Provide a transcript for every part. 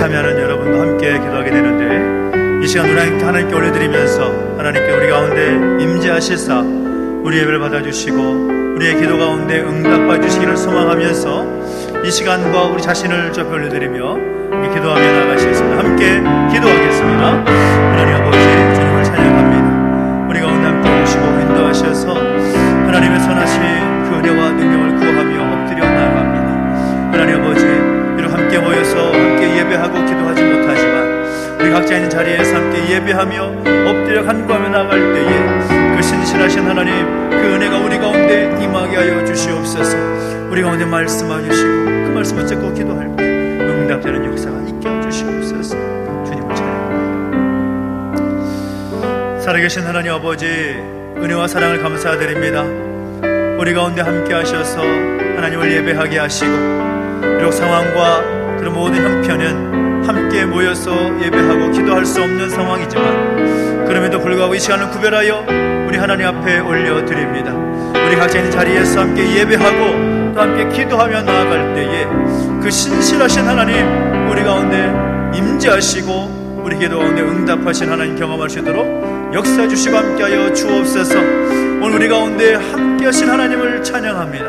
참여하는 여러분과 함께 기도하게 되는데, 이 시간 우리 하나님께 올려드리면서 하나님께 우리 가운데 임재하시사 우리 예배를 받아주시고 우리의 기도 가운데 응답받아 주시기를 소망하면서 이 시간과 우리 자신을 좁혀 올려드리며 기도하며 나가시겠습니다. 함께 기도하겠습니다. 하나님 아버지, 주님을 찬양합니다. 우리 가운데 함께 오시고 인도하셔서 하나님의 선하신 그 은혜와 능력을 구하며 엎드려 나아갑니다. 하나님 아버지, 이렇게 함께 모여서 함께 예배하고 기도하지 못하지만 우리 각자 있는 자리에서 함께 예배하며 엎드려 간구하며 나아갈 때에 그 신실하신 하나님, 그 은혜가 우리 가운데 임하게 하여 주시옵소서. 우리 가운데 말씀하여 주시고 그 말씀 붙잡고 기도할 때 응답되는 역사가 있게 하여 주시옵소서. 주님을 찬양합니다. 살아계신 하나님 아버지, 은혜와 사랑을 감사드립니다. 우리 가운데 함께 하셔서 하나님을 예배하게 하시고, 비록 상황과 그런 모든 형편은 함께 모여서 예배하고 기도할 수 없는 상황이지만 그럼에도 불구하고 이 시간을 구별하여 우리 하나님 앞에 올려드립니다. 우리 각자 있는 자리에서 함께 예배하고 또 함께 기도하며 나아갈 때에 그 신실하신 하나님 우리 가운데 임재하시고 우리 기도 가운데 응답하신 하나님 경험할 수 있도록 역사해 주시고 함께하여 주옵소서. 오늘 우리 가운데 함께하신 하나님을 찬양합니다.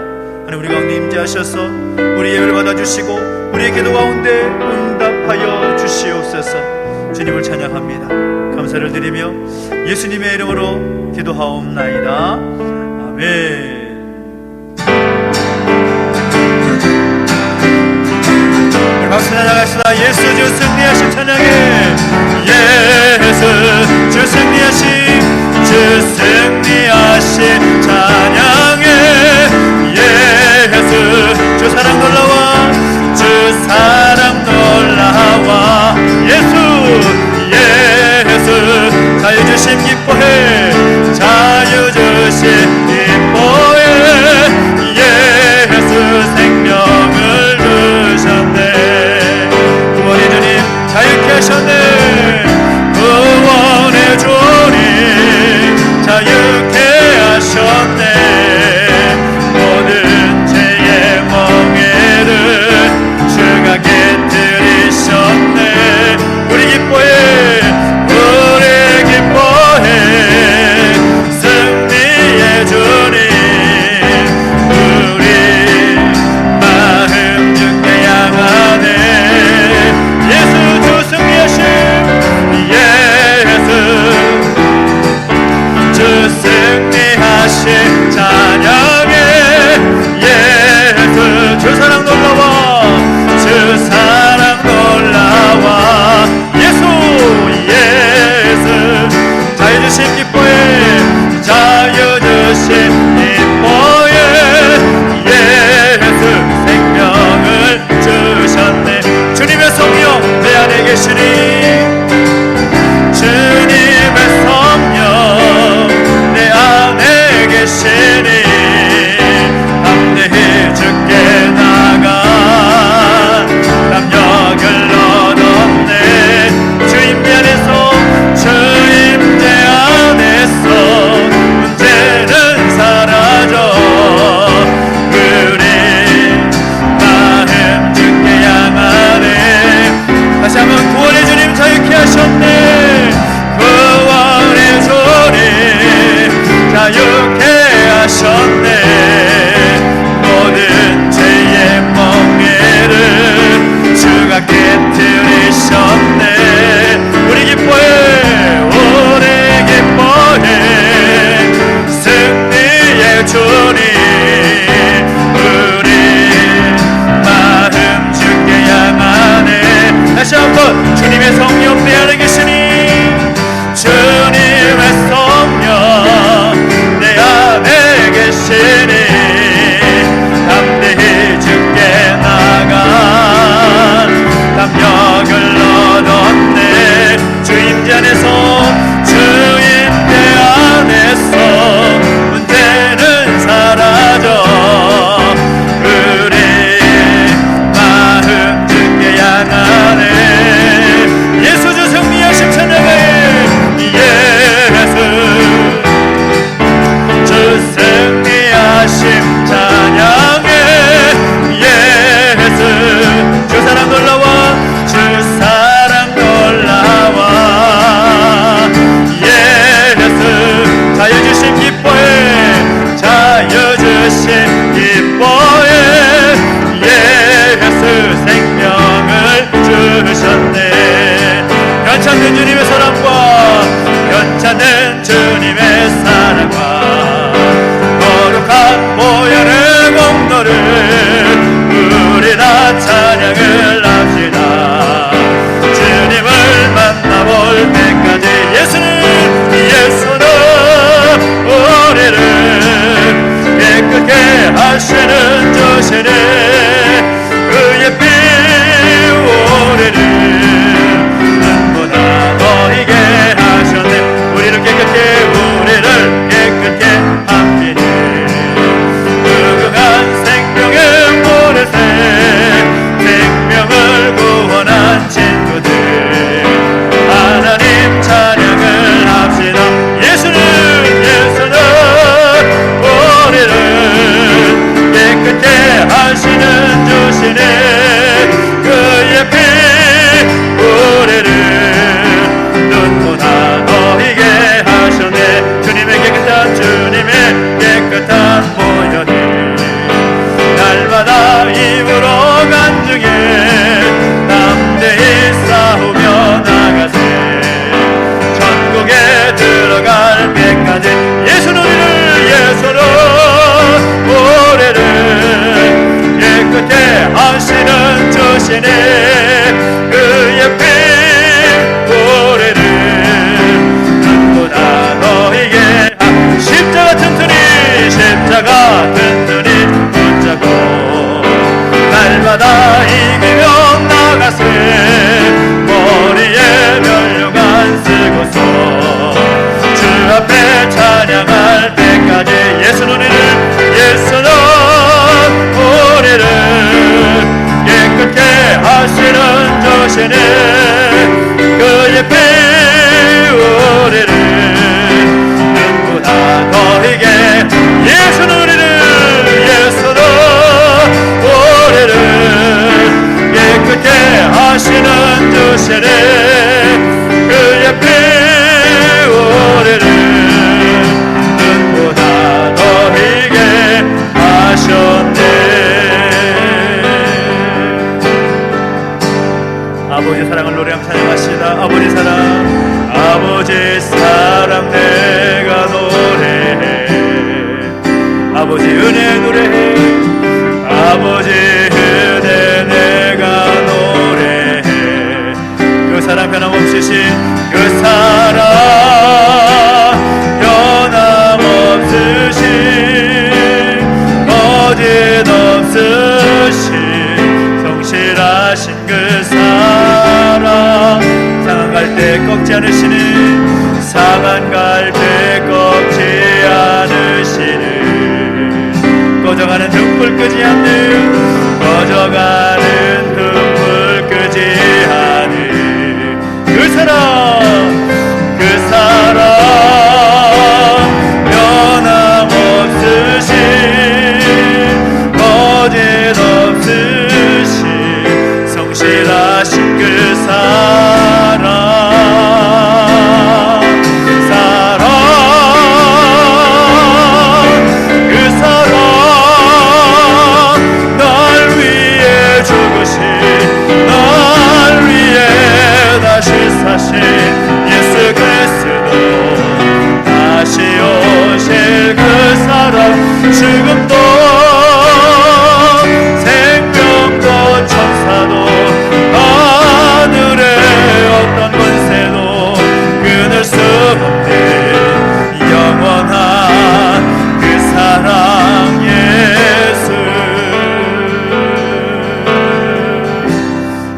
하나님, 우리 가운데 임재하셔서 우리 예배를 받아주시고 우리의 기도 가운데 응답하여 주시옵소서. 주님을 찬양합니다. 감사를 드리며 예수님의 이름으로 기도하옵나이다. 아멘. 박수 나가시다. 예수 주 승리하신 찬양해. 예수 주 승리하신, 주 승리하신 찬양해. 예수 주 사랑 놀라와, 주 사랑 놀라와. 예수 자유 주심 기뻐해, 자유 주심 기뻐해. 아버지 사랑을 노래하며 찬양하시다. 아버지 사랑 내가 노래해. 아버지 은혜 노래해. 아버지 은혜 내가 노래해. 그 사랑 변함없으신 그 사랑 변함없으신 거짓없으신 성실하신 그 사랑 상한 갈 때 꺾지 않으시는 상한 갈 때 꺾지 않으시는 꺼져가는 등불 끄지 않는 꺼져가는 등불 끄지 않는 그 사랑 변함없으신 거짓없으신 성실하신 그 사랑 날 위해 죽으신 날 위해 다시 사신 예수 그리스도 다시 오실 그 사랑 지금도 생명도 천사도 하늘의 어떤 권세도 끊을 수 없는 영원한 그 사랑 예수.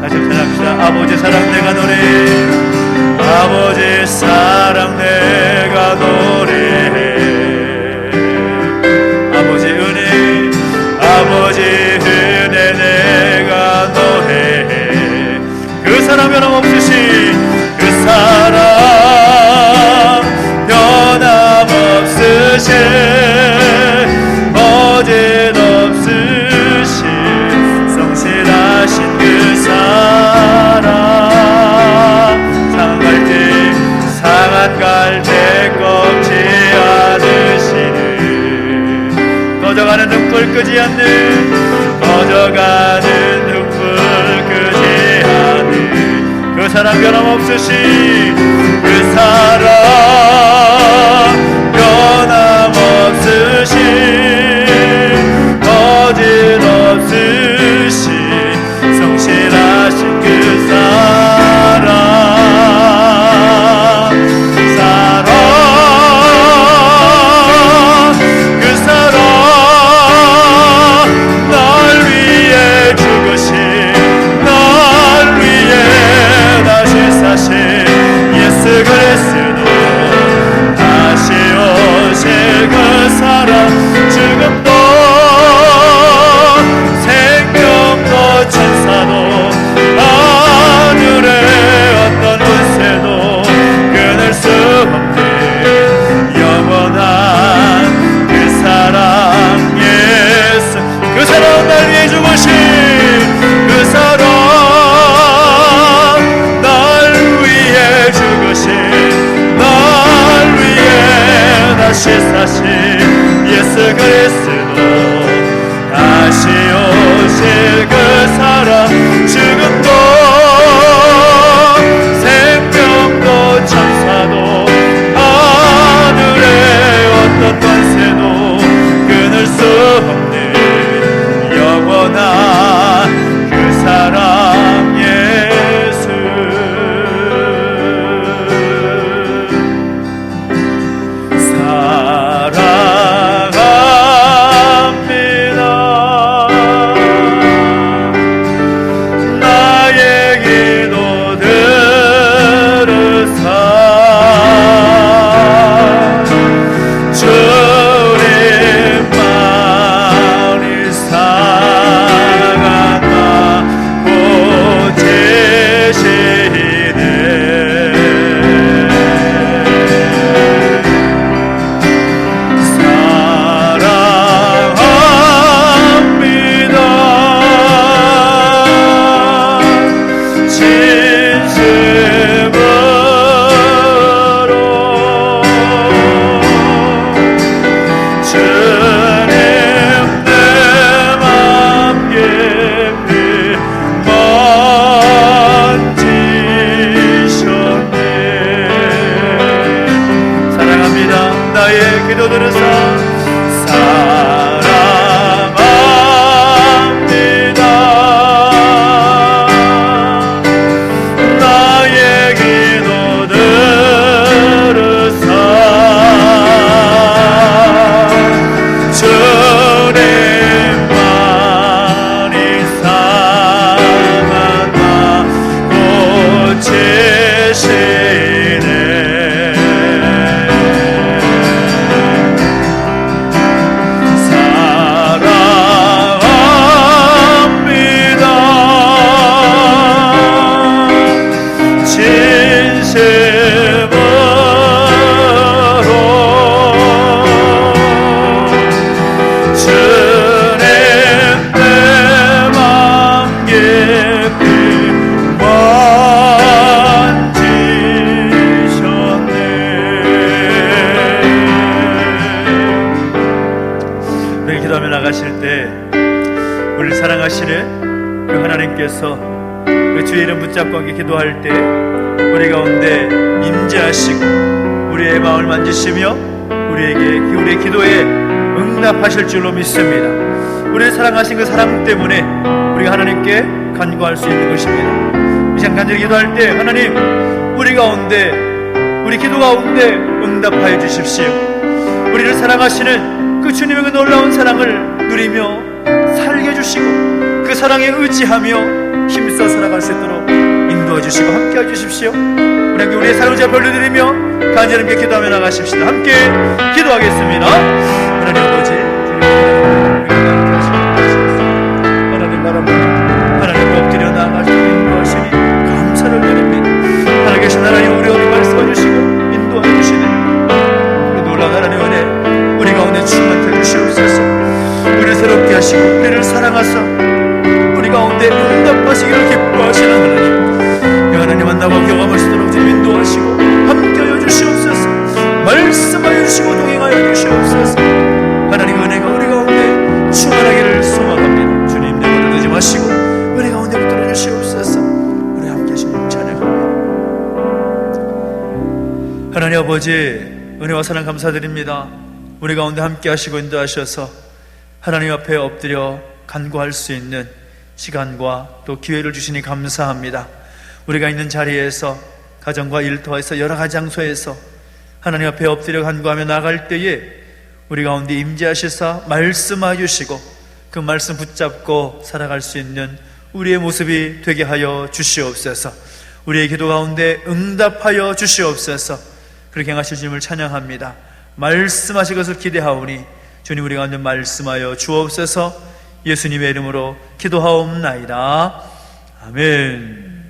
다시 한번 찬양합시다. 아버지 사랑 내가 노래해. 아버지 사랑 내가 노래해. 아버지 은혜 아버지 은혜 내가 노래해. 그 사랑 변함없으신 그 사랑 변함없으신 거짓없으신 성실하신 그 사랑 상한 갈 때 꺾지 않으시는 꺼져가는 등불 끄지 않는 꺼져가는 등불 끄지 않는 그 사랑 변함없으신 그 사랑 변함없으신 거짓없으신 성실하신 그 사랑 날 위해 죽으신 날 위해 다시 사신 예수 그리스도 다시 우리를 사랑하시는 그 하나님께서 그 주의 이름 붙잡고 함께 기도할 때 우리 가운데 임재하시고 우리의 마음을 만지시며 우리의 기도에 응답하실 줄로 믿습니다. 우리를 사랑하신 그 사랑 때문에 우리가 하나님께 간구할 수 있는 것입니다. 이 시간 간절히 기도할 때 하나님, 우리 기도 가운데 응답하여 주십시오. 우리를 사랑하시는 그 주님의 그 놀라운 사랑을 누리며 살게 해주시고 그 사랑에 의지하며 힘써 살아갈 수 있도록 인도해 주시고 함께 해주십시오. 우리의 사랑을 잘 벌려드리며 간절히 함께 기도하며 나가십시다. 함께 기도하겠습니다. 하나님 아버지, 하나님 바라보고 하나님 엎드려 나아가시고 인도하시니 감사를 드립니다. 하나님 계신 하나님, 우리 어디 말씀해 주시고 인도해 주시는 그 놀라운 하나님 은혜 우리 가운데 충만케 해주시옵소서. 우리를 새롭게 하시고 우리를 사랑하사 우리 가운데 응답하시기를 기뻐하시는 하나님, 그 하나님 만나고 경험할 수 있도록 주님 인도하시고 함께하여 주시옵소서. 말씀하여 주시고 동행하여 주시옵소서. 하나님 은혜가 우리 가운데 충만하기를 소망합니다. 주님, 내버려 두지 마시고 은혜 가운데 붙들어 주시옵소서. 우리 함께 하시는 찬양합니다. 하나님 아버지, 은혜와 사랑 감사드립니다. 우리 가운데 함께 하시고 인도하셔서 하나님 앞에 엎드려 간구할 수 있는 시간과 또 기회를 주시니 감사합니다. 우리가 있는 자리에서, 가정과 일터에서, 여러 가지 장소에서 하나님 앞에 엎드려 간구하며 나갈 때에 우리 가운데 임재하시사 말씀하여 주시고 그 말씀 붙잡고 살아갈 수 있는 우리의 모습이 되게 하여 주시옵소서. 우리의 기도 가운데 응답하여 주시옵소서. 그렇게 행하실 주님을 찬양합니다. 말씀하실 것을 기대하오니 주님, 우리 가운데 말씀하여 주옵소서. 예수님의 이름으로 기도하옵나이다. 아멘.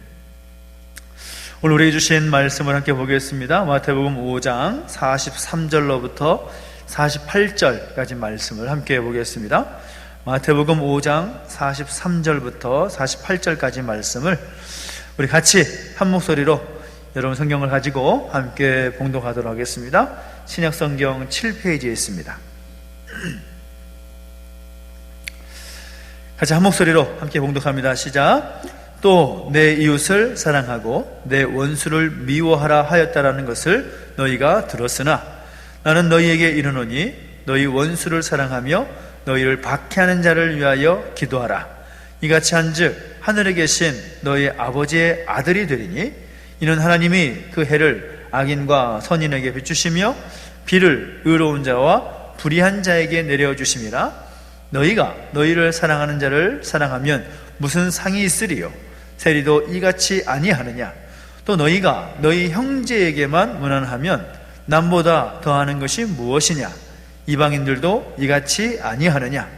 오늘 우리에게 주신 말씀을 함께 보겠습니다. 마태복음 5장 43절로부터 48절까지 말씀을 함께 보겠습니다. 마태복음 5장 43절부터 48절까지 말씀을 우리 같이 한 목소리로 여러분 성경을 가지고 함께 봉독하도록 하겠습니다. 신약성경 7페이지에 있습니다. 같이 한 목소리로 함께 봉독합니다. 시작. 또 내 이웃을 사랑하고 내 원수를 미워하라 하였다라는 것을 너희가 들었으나 나는 너희에게 이르노니 너희 원수를 사랑하며 너희를 박해하는 자를 위하여 기도하라. 이같이 한즉 하늘에 계신 너희 아버지의 아들이 되리니 이는 하나님이 그 해를 악인과 선인에게 비추시며 비를 의로운 자와 불의한 자에게 내려주심이라. 너희가 너희를 사랑하는 자를 사랑하면 무슨 상이 있으리요? 세리도 이같이 아니하느냐? 또 너희가 너희 형제에게만 무난하면 남보다 더하는 것이 무엇이냐? 이방인들도 이같이 아니하느냐?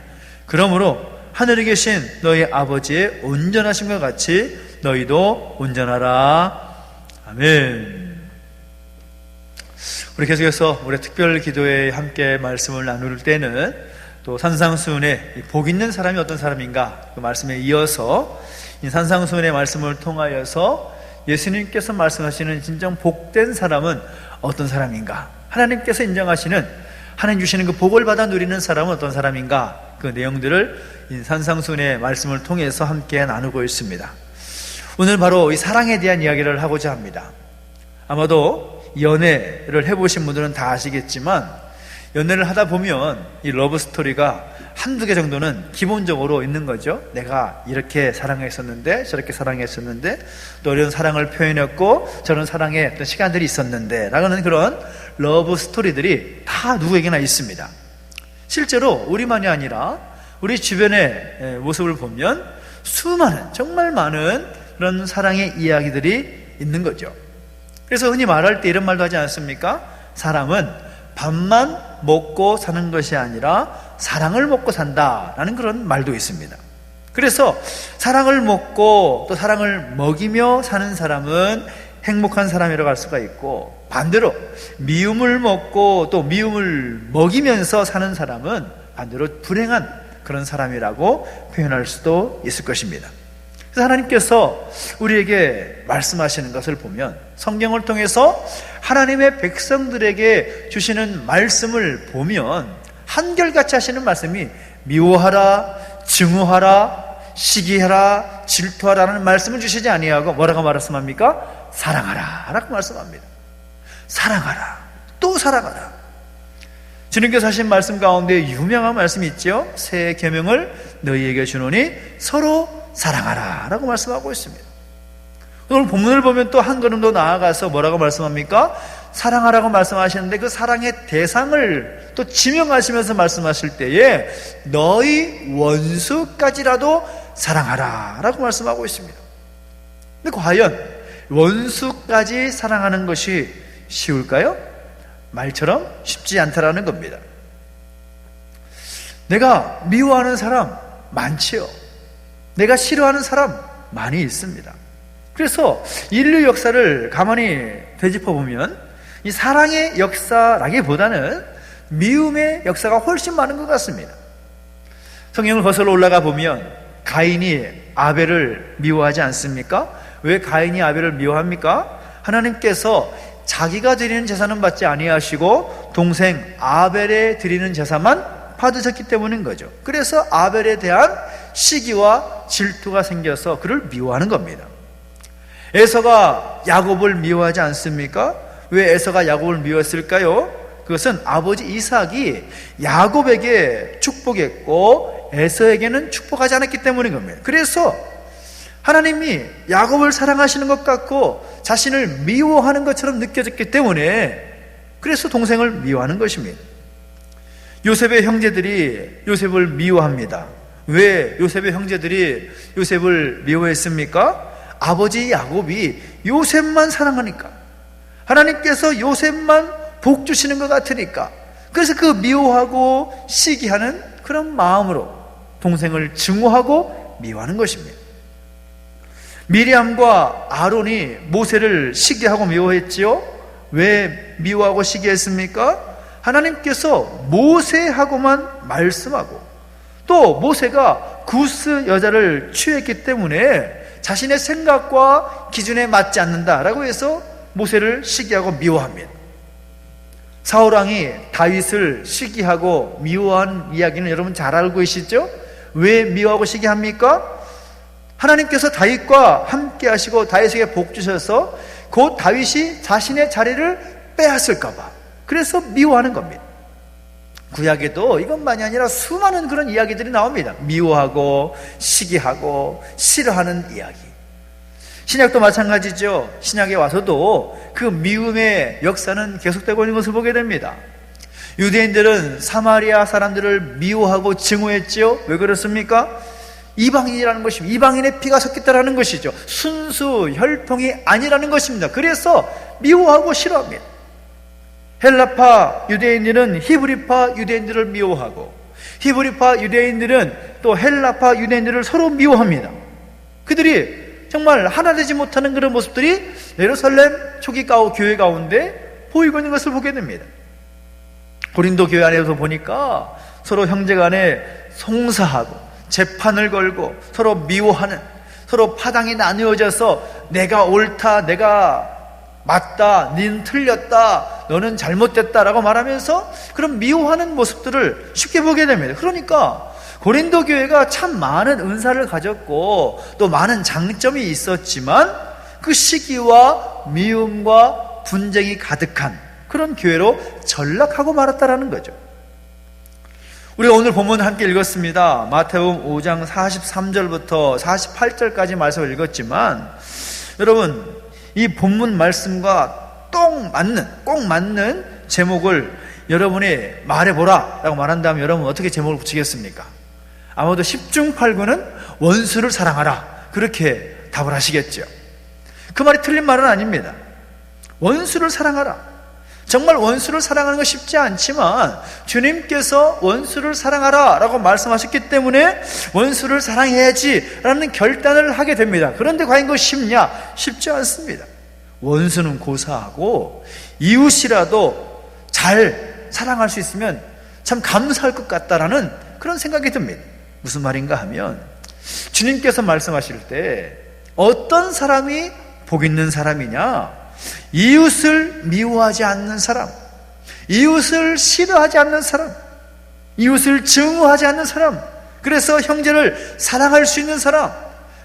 그러므로 하늘에 계신 너희 아버지의 온전하심과 같이 너희도 온전하라. 아멘. 우리 계속해서 우리 특별 기도에 함께 말씀을 나눌 때는 또 산상수훈의 복 있는 사람이 어떤 사람인가 그 말씀에 이어서 이 산상수훈의 말씀을 통하여서 예수님께서 말씀하시는 진정 복된 사람은 어떤 사람인가, 하나님께서 인정하시는, 하나님 주시는 그 복을 받아 누리는 사람은 어떤 사람인가, 그 내용들을 이 산상수훈의 말씀을 통해서 함께 나누고 있습니다. 오늘 바로 이 사랑에 대한 이야기를 하고자 합니다. 아마도 연애를 해보신 분들은 다 아시겠지만 연애를 하다 보면 이 러브 스토리가 한두 개 정도는 기본적으로 있는 거죠. 내가 이렇게 사랑했었는데 저렇게 사랑했었는데 또 이런 사랑을 표현했고 저런 사랑의 어떤 시간들이 있었는데 라는 그런 러브 스토리들이 다 누구에게나 있습니다. 실제로 우리만이 아니라 우리 주변의 모습을 보면 수많은, 정말 많은 그런 사랑의 이야기들이 있는 거죠. 그래서 흔히 말할 때 이런 말도 하지 않습니까? 사람은 밥만 먹고 사는 것이 아니라 사랑을 먹고 산다라는 그런 말도 있습니다. 그래서 사랑을 먹고 또 사랑을 먹이며 사는 사람은 행복한 사람이라고 할 수가 있고, 반대로 미움을 먹고 또 미움을 먹이면서 사는 사람은 반대로 불행한 그런 사람이라고 표현할 수도 있을 것입니다. 그래서 하나님께서 우리에게 말씀하시는 것을 보면, 성경을 통해서 하나님의 백성들에게 주시는 말씀을 보면 한결같이 하시는 말씀이 미워하라, 증오하라, 시기하라, 질투하라는 말씀을 주시지 아니하고 뭐라고 말씀합니까? 사랑하라 라고 말씀합니다. 사랑하라, 또 사랑하라. 주님께서 하신 말씀 가운데 유명한 말씀이 있죠. 새 계명을 너희에게 주노니 서로 사랑하라 라고 말씀하고 있습니다. 오늘 본문을 보면 또 한 걸음 더 나아가서 뭐라고 말씀합니까? 사랑하라고 말씀하시는데 그 사랑의 대상을 또 지명하시면서 말씀하실 때에 너희 원수까지라도 사랑하라 라고 말씀하고 있습니다. 근데 과연 원수까지 사랑하는 것이 쉬울까요? 말처럼 쉽지 않다라는 겁니다. 내가 미워하는 사람 많지요. 내가 싫어하는 사람 많이 있습니다. 그래서 인류 역사를 가만히 되짚어보면 이 사랑의 역사라기보다는 미움의 역사가 훨씬 많은 것 같습니다. 성경을 거슬러 올라가 보면 가인이 아벨을 미워하지 않습니까? 왜 가인이 아벨을 미워합니까? 하나님께서 자기가 드리는 제사는 받지 아니하시고 동생 아벨에 드리는 제사만 받으셨기 때문인 거죠. 그래서 아벨에 대한 시기와 질투가 생겨서 그를 미워하는 겁니다. 에서가 야곱을 미워하지 않습니까? 왜 에서가 야곱을 미워했을까요? 그것은 아버지 이삭이 야곱에게 축복했고 에서에게는 축복하지 않았기 때문인 겁니다. 그래서 하나님이 야곱을 사랑하시는 것 같고 자신을 미워하는 것처럼 느껴졌기 때문에 그래서 동생을 미워하는 것입니다. 요셉의 형제들이 요셉을 미워합니다. 왜 요셉의 형제들이 요셉을 미워했습니까? 아버지 야곱이 요셉만 사랑하니까, 하나님께서 요셉만 복 주시는 것 같으니까, 그래서 그 미워하고 시기하는 그런 마음으로 동생을 증오하고 미워하는 것입니다. 미리암과 아론이 모세를 시기하고 미워했지요. 왜 미워하고 시기했습니까? 하나님께서 모세하고만 말씀하고 또 모세가 구스 여자를 취했기 때문에 자신의 생각과 기준에 맞지 않는다라고 해서 모세를 시기하고 미워합니다. 사울왕이 다윗을 시기하고 미워한 이야기는 여러분 잘 알고 계시죠? 왜 미워하고 시기합니까? 하나님께서 다윗과 함께 하시고 다윗에게 복 주셔서 곧 다윗이 자신의 자리를 빼앗을까 봐 그래서 미워하는 겁니다. 구약에도 이것만이 아니라 수많은 그런 이야기들이 나옵니다. 미워하고 시기하고 싫어하는 이야기. 신약도 마찬가지죠. 신약에 와서도 그 미움의 역사는 계속되고 있는 것을 보게 됩니다. 유대인들은 사마리아 사람들을 미워하고 증오했죠. 왜 그렇습니까? 이방인이라는 것입니다. 이방인의 피가 섞였다라는 것이죠. 순수 혈통이 아니라는 것입니다. 그래서 미워하고 싫어합니다. 헬라파 유대인들은 히브리파 유대인들을 미워하고 히브리파 유대인들은 또 헬라파 유대인들을 서로 미워합니다. 그들이 정말 하나 되지 못하는 그런 모습들이 예루살렘 초기 교회 가운데 보이고 있는 것을 보게 됩니다. 고린도 교회 안에서 보니까 서로 형제간에 송사하고 재판을 걸고 서로 미워하는, 서로 파당이 나누어져서 내가 옳다, 내가 맞다, 닌 틀렸다, 너는 잘못됐다라고 말하면서 그런 미워하는 모습들을 쉽게 보게 됩니다. 그러니까 고린도 교회가 참 많은 은사를 가졌고 또 많은 장점이 있었지만 그 시기와 미움과 분쟁이 가득한 그런 교회로 전락하고 말았다라는 거죠. 우리가 오늘 본문 함께 읽었습니다. 마태복음 5장 43절부터 48절까지 말씀을 읽었지만 여러분 이 본문 말씀과 꼭 맞는 제목을 여러분이 말해보라 라고 말한다면 여러분 어떻게 제목을 붙이겠습니까? 아마도 10중 8구는 원수를 사랑하라 그렇게 답을 하시겠죠. 그 말이 틀린 말은 아닙니다. 원수를 사랑하라. 정말 원수를 사랑하는 건 쉽지 않지만 주님께서 원수를 사랑하라 라고 말씀하셨기 때문에 원수를 사랑해야지 라는 결단을 하게 됩니다. 그런데 과연 그거 쉽냐? 쉽지 않습니다. 원수는 고사하고 이웃이라도 잘 사랑할 수 있으면 참 감사할 것 같다라는 그런 생각이 듭니다. 무슨 말인가 하면 주님께서 말씀하실 때 어떤 사람이 복 있는 사람이냐? 이웃을 미워하지 않는 사람, 이웃을 싫어하지 않는 사람, 이웃을 증오하지 않는 사람, 그래서 형제를 사랑할 수 있는 사람,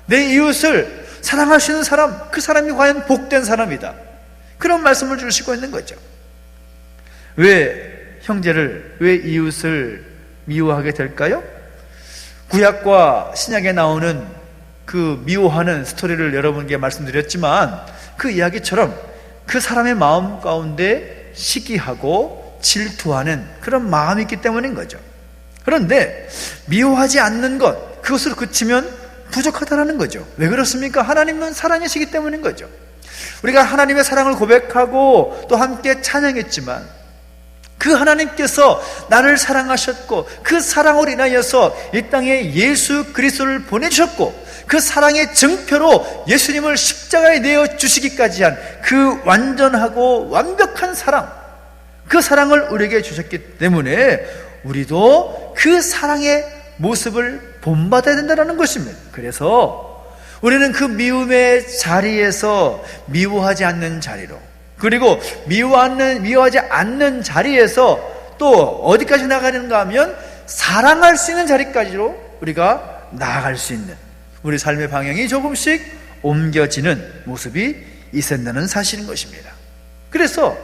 내 이웃을 사랑할 수 있는 사람, 그 사람이 과연 복된 사람이다, 그런 말씀을 주시고 있는 거죠. 왜 형제를, 왜 이웃을 미워하게 될까요? 구약과 신약에 나오는 그 미워하는 스토리를 여러분께 말씀드렸지만, 그 이야기처럼 그 사람의 마음 가운데 시기하고 질투하는 그런 마음이 있기 때문인 거죠. 그런데 미워하지 않는 것, 그것으로 그치면 부족하다는 거죠. 왜 그렇습니까? 하나님은 사랑이시기 때문인 거죠. 우리가 하나님의 사랑을 고백하고 또 함께 찬양했지만, 그 하나님께서 나를 사랑하셨고 그 사랑으로 인하여서 이 땅에 예수 그리스도를 보내주셨고, 그 사랑의 증표로 예수님을 십자가에 내어주시기까지 한 그 완전하고 완벽한 사랑, 그 사랑을 우리에게 주셨기 때문에 우리도 그 사랑의 모습을 본받아야 된다는 것입니다. 그래서 우리는 그 미움의 자리에서 미워하지 않는 자리로, 그리고 미워하지 않는 자리에서 또 어디까지 나가는가 하면 사랑할 수 있는 자리까지로 우리가 나아갈 수 있는, 우리 삶의 방향이 조금씩 옮겨지는 모습이 있었다는 사실인 것입니다. 그래서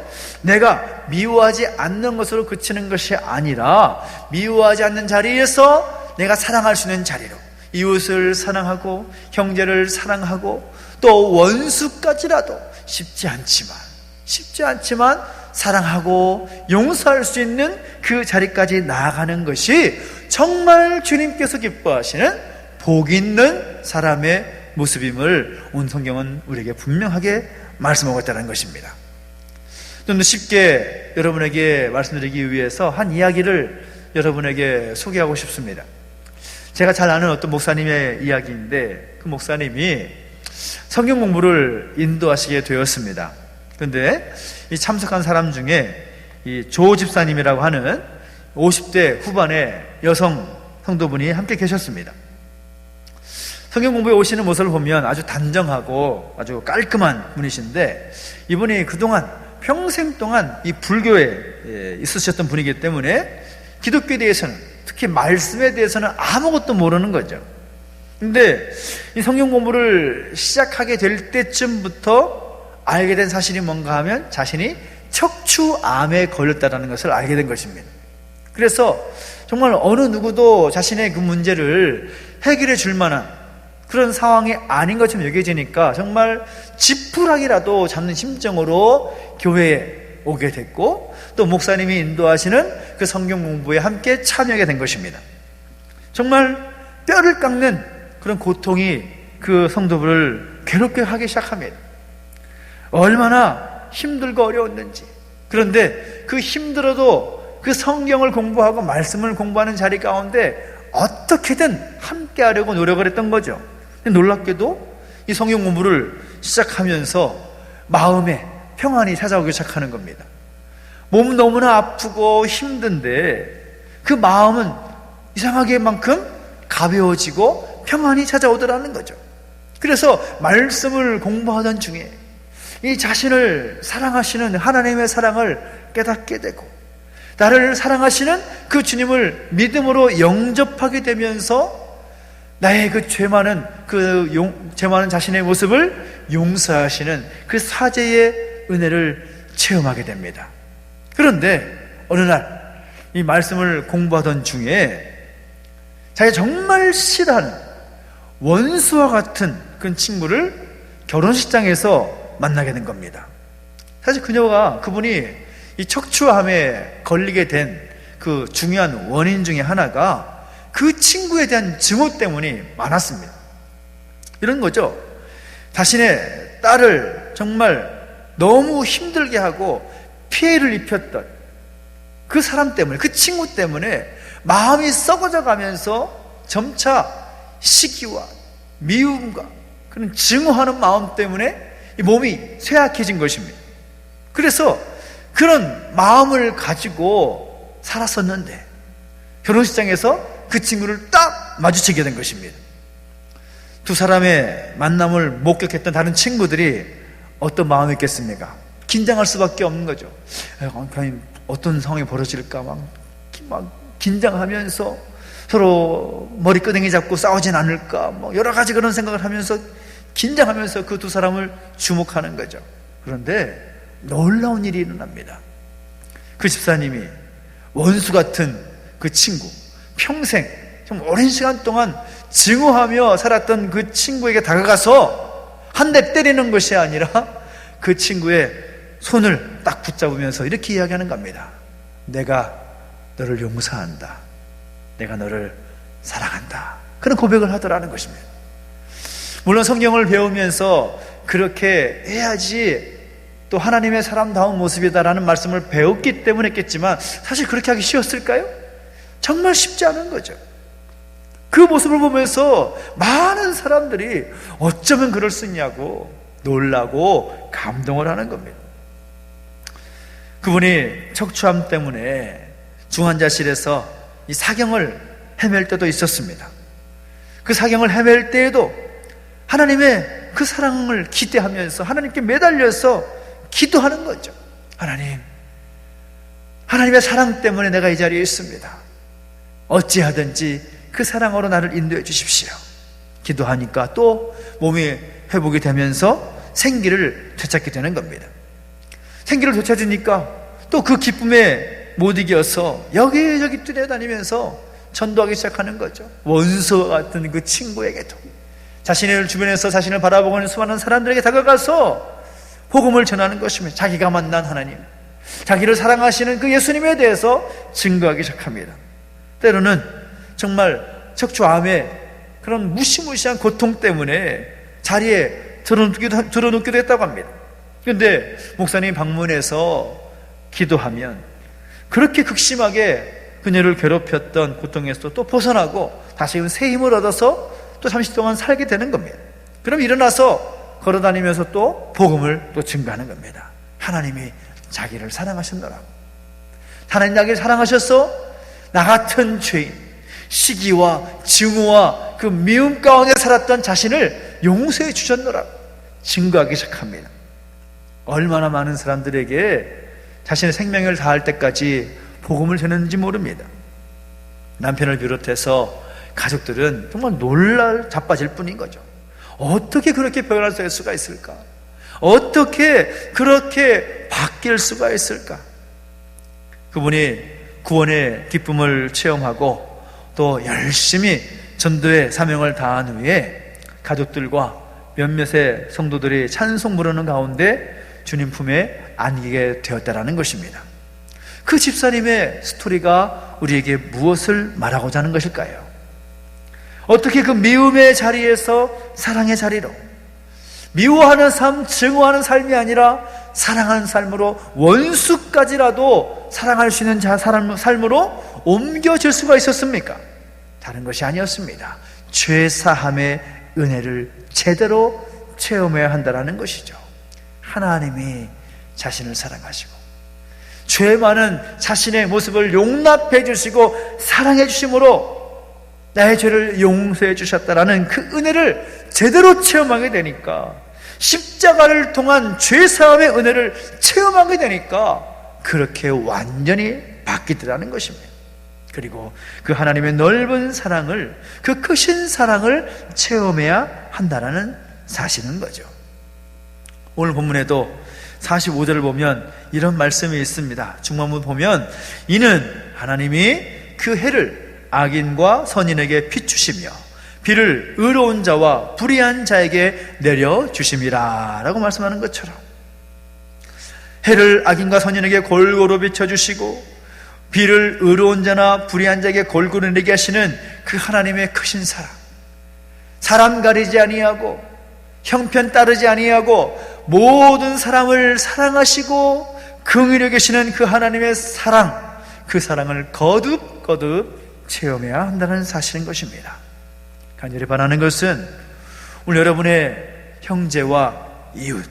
내가 미워하지 않는 것으로 그치는 것이 아니라, 미워하지 않는 자리에서 내가 사랑할 수 있는 자리로, 이웃을 사랑하고 형제를 사랑하고 또 원수까지라도 쉽지 않지만 사랑하고 용서할 수 있는 그 자리까지 나아가는 것이 정말 주님께서 기뻐하시는 복 있는 사람의 모습임을 온 성경은 우리에게 분명하게 말씀하고 있다는 것입니다. 좀 더 쉽게 여러분에게 말씀드리기 위해서 한 이야기를 여러분에게 소개하고 싶습니다. 제가 잘 아는 어떤 목사님의 이야기인데, 그 목사님이 성경 공부를 인도하시게 되었습니다. 그런데 이 참석한 사람 중에 이 조 집사님이라고 하는 50대 후반의 여성 성도분이 함께 계셨습니다. 성경 공부에 오시는 모습을 보면 아주 단정하고 아주 깔끔한 분이신데, 이분이 그동안 평생 동안 이 불교에 있으셨던 분이기 때문에 기독교에 대해서는, 특히 말씀에 대해서는 아무것도 모르는 거죠. 근데 이 성경 공부를 시작하게 될 때쯤부터 알게 된 사실이 뭔가 하면 자신이 척추암에 걸렸다는 것을 알게 된 것입니다. 그래서 정말 어느 누구도 자신의 그 문제를 해결해 줄 만한 그런 상황이 아닌 것처럼 여겨지니까 정말 지푸라기라도 잡는 심정으로 교회에 오게 됐고, 또 목사님이 인도하시는 그 성경 공부에 함께 참여하게 된 것입니다. 정말 뼈를 깎는 그런 고통이 그 성도들을 괴롭게 하기 시작합니다. 얼마나 힘들고 어려웠는지. 그런데 그 힘들어도 그 성경을 공부하고 말씀을 공부하는 자리 가운데 어떻게든 함께 하려고 노력을 했던 거죠. 놀랍게도 이 성경 공부를 시작하면서 마음에 평안이 찾아오기 시작하는 겁니다. 몸 너무나 아프고 힘든데 그 마음은 이상하게만큼 가벼워지고 평안이 찾아오더라는 거죠. 그래서 말씀을 공부하던 중에 이 자신을 사랑하시는 하나님의 사랑을 깨닫게 되고, 나를 사랑하시는 그 주님을 믿음으로 영접하게 되면서 나의 그 죄 많은 자신의 모습을 용서하시는 그 사죄의 은혜를 체험하게 됩니다. 그런데 어느 날 이 말씀을 공부하던 중에 자기가 정말 싫어하는 원수와 같은 그 친구를 결혼식장에서 만나게 된 겁니다. 사실 그분이 이 척추암에 걸리게 된 그 중요한 원인 중에 하나가 그 친구에 대한 증오 때문이 많았습니다. 이런 거죠. 자신의 딸을 정말 너무 힘들게 하고 피해를 입혔던 그 사람 때문에, 그 친구 때문에 마음이 썩어져 가면서 점차 시기와 미움과 그런 증오하는 마음 때문에 이 몸이 쇠약해진 것입니다. 그래서 그런 마음을 가지고 살았었는데 결혼식장에서 그 친구를 딱 마주치게 된 것입니다. 두 사람의 만남을 목격했던 다른 친구들이 어떤 마음이 있겠습니까? 긴장할 수밖에 없는 거죠. 어떤 상황이 벌어질까 막 긴장하면서 서로 머리끄댕이 잡고 싸우진 않을까, 여러 가지 그런 생각을 하면서 긴장하면서 그 두 사람을 주목하는 거죠. 그런데 놀라운 일이 일어납니다. 그 집사님이 원수 같은 그 친구, 평생 좀 오랜 시간 동안 증오하며 살았던 그 친구에게 다가가서 한 대 때리는 것이 아니라 그 친구의 손을 딱 붙잡으면서 이렇게 이야기하는 겁니다. 내가 너를 용서한다. 내가 너를 사랑한다. 그런 고백을 하더라는 것입니다. 물론 성경을 배우면서 그렇게 해야지 또 하나님의 사람다운 모습이다라는 말씀을 배웠기 때문에 했겠지만, 사실 그렇게 하기 쉬웠을까요? 정말 쉽지 않은 거죠. 그 모습을 보면서 많은 사람들이 어쩌면 그럴 수 있냐고 놀라고 감동을 하는 겁니다. 그분이 척추암 때문에 중환자실에서 이 사경을 헤맬 때도 있었습니다. 그 사경을 헤맬 때에도 하나님의 그 사랑을 기대하면서 하나님께 매달려서 기도하는 거죠. 하나님의 사랑 때문에 내가 이 자리에 있습니다. 어찌하든지 그 사랑으로 나를 인도해 주십시오. 기도하니까 또 몸이 회복이 되면서 생기를 되찾게 되는 겁니다. 생기를 되찾으니까 또 그 기쁨에 못 이겨서 여기저기 뛰어다니면서 전도하기 시작하는 거죠. 원수와 같은 그 친구에게도 자신의 주변에서 자신을 바라보고 있는 수많은 사람들에게 다가가서 복음을 전하는 것입니다. 자기가 만난 하나님, 자기를 사랑하시는 그 예수님에 대해서 증거하기 시작합니다. 때로는 정말 척추암의 그런 무시무시한 고통 때문에 자리에 드러눕기도 했다고 합니다. 그런데 목사님 방문해서 기도하면 그렇게 극심하게 그녀를 괴롭혔던 고통에서 또 벗어나고 다시금 새 힘을 얻어서 또 잠시 동안 살게 되는 겁니다. 그럼 일어나서 걸어다니면서 또 복음을 또 증거하는 겁니다. 하나님이 자기를 사랑하셨노라고. 하나님 자기를 사랑하셔서 나 같은 죄인, 시기와 증오와 그 미움 가운데 살았던 자신을 용서해 주셨노라고 증거하기 시작합니다. 얼마나 많은 사람들에게 자신의 생명을 다할 때까지 복음을 전했는지 모릅니다. 남편을 비롯해서 가족들은 정말 놀랄 자빠질 뿐인 거죠. 어떻게 그렇게 변할 수가 있을까? 어떻게 그렇게 바뀔 수가 있을까? 그분이 구원의 기쁨을 체험하고 또 열심히 전도의 사명을 다한 후에 가족들과 몇몇의 성도들이 찬송 부르는 가운데 주님 품에 안기게 되었다라는 것입니다. 그 집사님의 스토리가 우리에게 무엇을 말하고자 하는 것일까요? 어떻게 그 미움의 자리에서 사랑의 자리로, 미워하는 삶, 증오하는 삶이 아니라 사랑하는 삶으로 원수까지라도 사랑할 수 있는 삶으로 옮겨질 수가 있었습니까? 다른 것이 아니었습니다. 죄사함의 은혜를 제대로 체험해야 한다는 것이죠. 하나님이 자신을 사랑하시고 죄 많은 자신의 모습을 용납해 주시고 사랑해 주심으로 나의 죄를 용서해 주셨다라는 그 은혜를 제대로 체험하게 되니까, 십자가를 통한 죄사함의 은혜를 체험하게 되니까 그렇게 완전히 바뀌더라는 것입니다. 그리고 그 하나님의 넓은 사랑을, 그 크신 사랑을 체험해야 한다는 사실인 거죠. 오늘 본문에도 45절을 보면 이런 말씀이 있습니다. 중반부 보면 이는 하나님이 그 해를 악인과 선인에게 비추시며 비를 의로운 자와 불의한 자에게 내려주심이라 라고 말씀하는 것처럼, 해를 악인과 선인에게 골고루 비춰주시고 비를 의로운 자나 불의한 자에게 골고루 내게 하시는 그 하나님의 크신 사랑, 사람 가리지 아니하고 형편 따르지 아니하고 모든 사람을 사랑하시고 긍휼히 계시는 그 하나님의 사랑, 그 사랑을 거듭 체험해야 한다는 사실인 것입니다. 간절히 바라는 것은 오늘 여러분의 형제와 이웃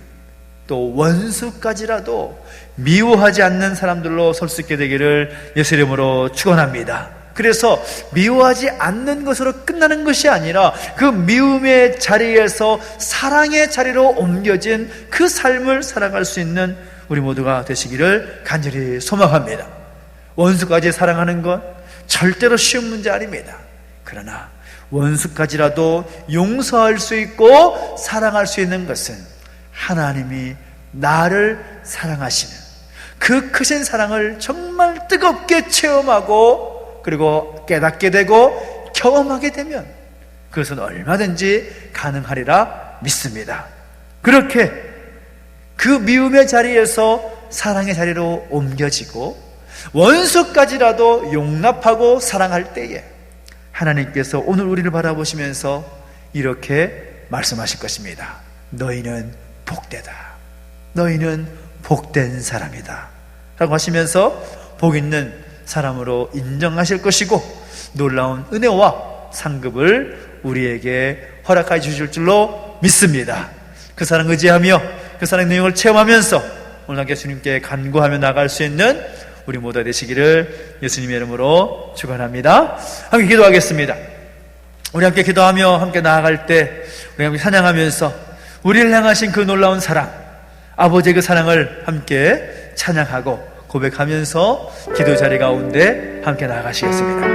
또 원수까지라도 미워하지 않는 사람들로 설 수 있게 되기를 예수 이름으로 축원합니다. 그래서 미워하지 않는 것으로 끝나는 것이 아니라 그 미움의 자리에서 사랑의 자리로 옮겨진 그 삶을 살아갈 수 있는 우리 모두가 되시기를 간절히 소망합니다. 원수까지 사랑하는 것 절대로 쉬운 문제 아닙니다. 그러나 원수까지라도 용서할 수 있고 사랑할 수 있는 것은 하나님이 나를 사랑하시는 그 크신 사랑을 정말 뜨겁게 체험하고 그리고 깨닫게 되고 경험하게 되면 그것은 얼마든지 가능하리라 믿습니다. 그렇게 그 미움의 자리에서 사랑의 자리로 옮겨지고 원수까지라도 용납하고 사랑할 때에 하나님께서 오늘 우리를 바라보시면서 이렇게 말씀하실 것입니다. 너희는 복되다. 너희는 복된 사람이다 라고 하시면서 복 있는 사람으로 인정하실 것이고 놀라운 은혜와 상급을 우리에게 허락해 주실 줄로 믿습니다. 그 사랑 의지하며 그 사랑의 내용을 체험하면서 오늘 함께 주님께 간구하며 나갈 수 있는 우리 모두가 되시기를 예수님의 이름으로 축원합니다. 함께 기도하겠습니다. 우리 함께 기도하며 함께 나아갈 때 우리 함께 찬양하면서 우리를 향하신 그 놀라운 사랑, 아버지의 그 사랑을 함께 찬양하고 고백하면서 기도 자리 가운데 함께 나아가시겠습니다.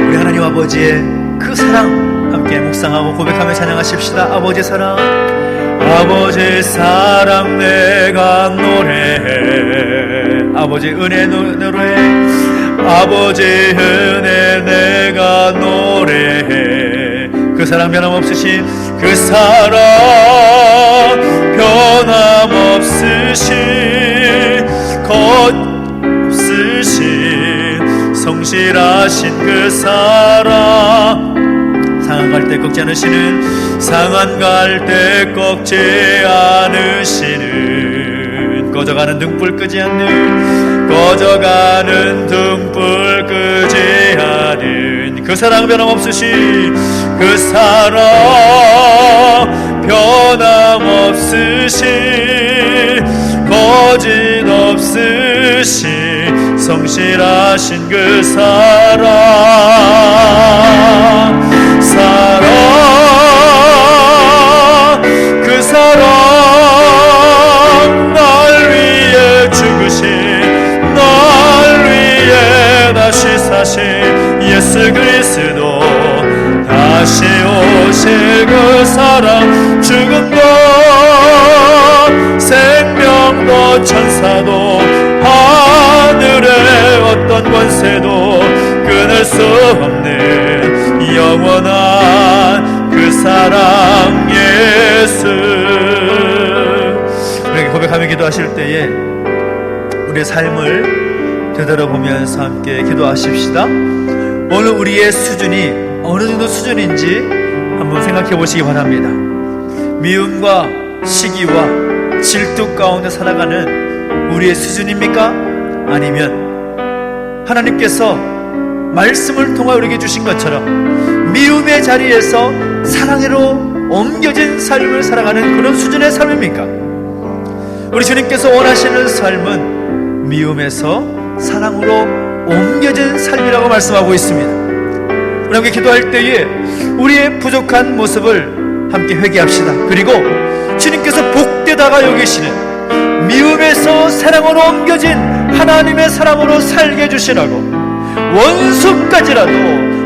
우리 하나님 아버지의 그 사랑 함께 묵상하고 고백하며 찬양하십시다. 아버지의 사랑, 아버지의 사랑 내가 노래해. 아버지의 은혜 노래해. 아버지의 은혜 내가 노래해. 그 사랑 변함없으신 그 사랑 변함없으신 겉없으신 성실하신 그 사랑 상한 갈 때 꺾지 않으시는 상한 갈 때 꺾지 않으시는 꺼져가는 등불 끄지 않는 꺼져가는 등불 끄지 않은 그 사랑 변함없으신 그 사랑 변함없으신 거짓 없으신 성실하신 그 사랑 그 사랑 날 위해 죽으신 날 위해 다시 사신 예수 그리스도 다시 오실 그 사랑 죽음도 생명도 천사도 하늘의 어떤 권세도 끊을 수 없는 영원한 그 사랑 예수. 우리에게 고백하며 기도하실 때에 우리의 삶을 되돌아보면서 함께 기도하십시다. 오늘 우리의 수준이 어느 정도 수준인지 한번 생각해 보시기 바랍니다. 미움과 시기와 질투 가운데 살아가는 우리의 수준입니까? 아니면 하나님께서 말씀을 통하여 우리에게 주신 것처럼 미움의 자리에서 사랑으로 옮겨진 삶을 살아가는 그런 수준의 삶입니까? 우리 주님께서 원하시는 삶은 미움에서 사랑으로 옮겨진 삶이라고 말씀하고 있습니다. 우리 함께 기도할 때에 우리의 부족한 모습을 함께 회개합시다. 그리고 주님께서 복되다가 여기시는 미움에서 사랑으로 옮겨진 하나님의 사람으로 살게 해주시라고 원수까지라도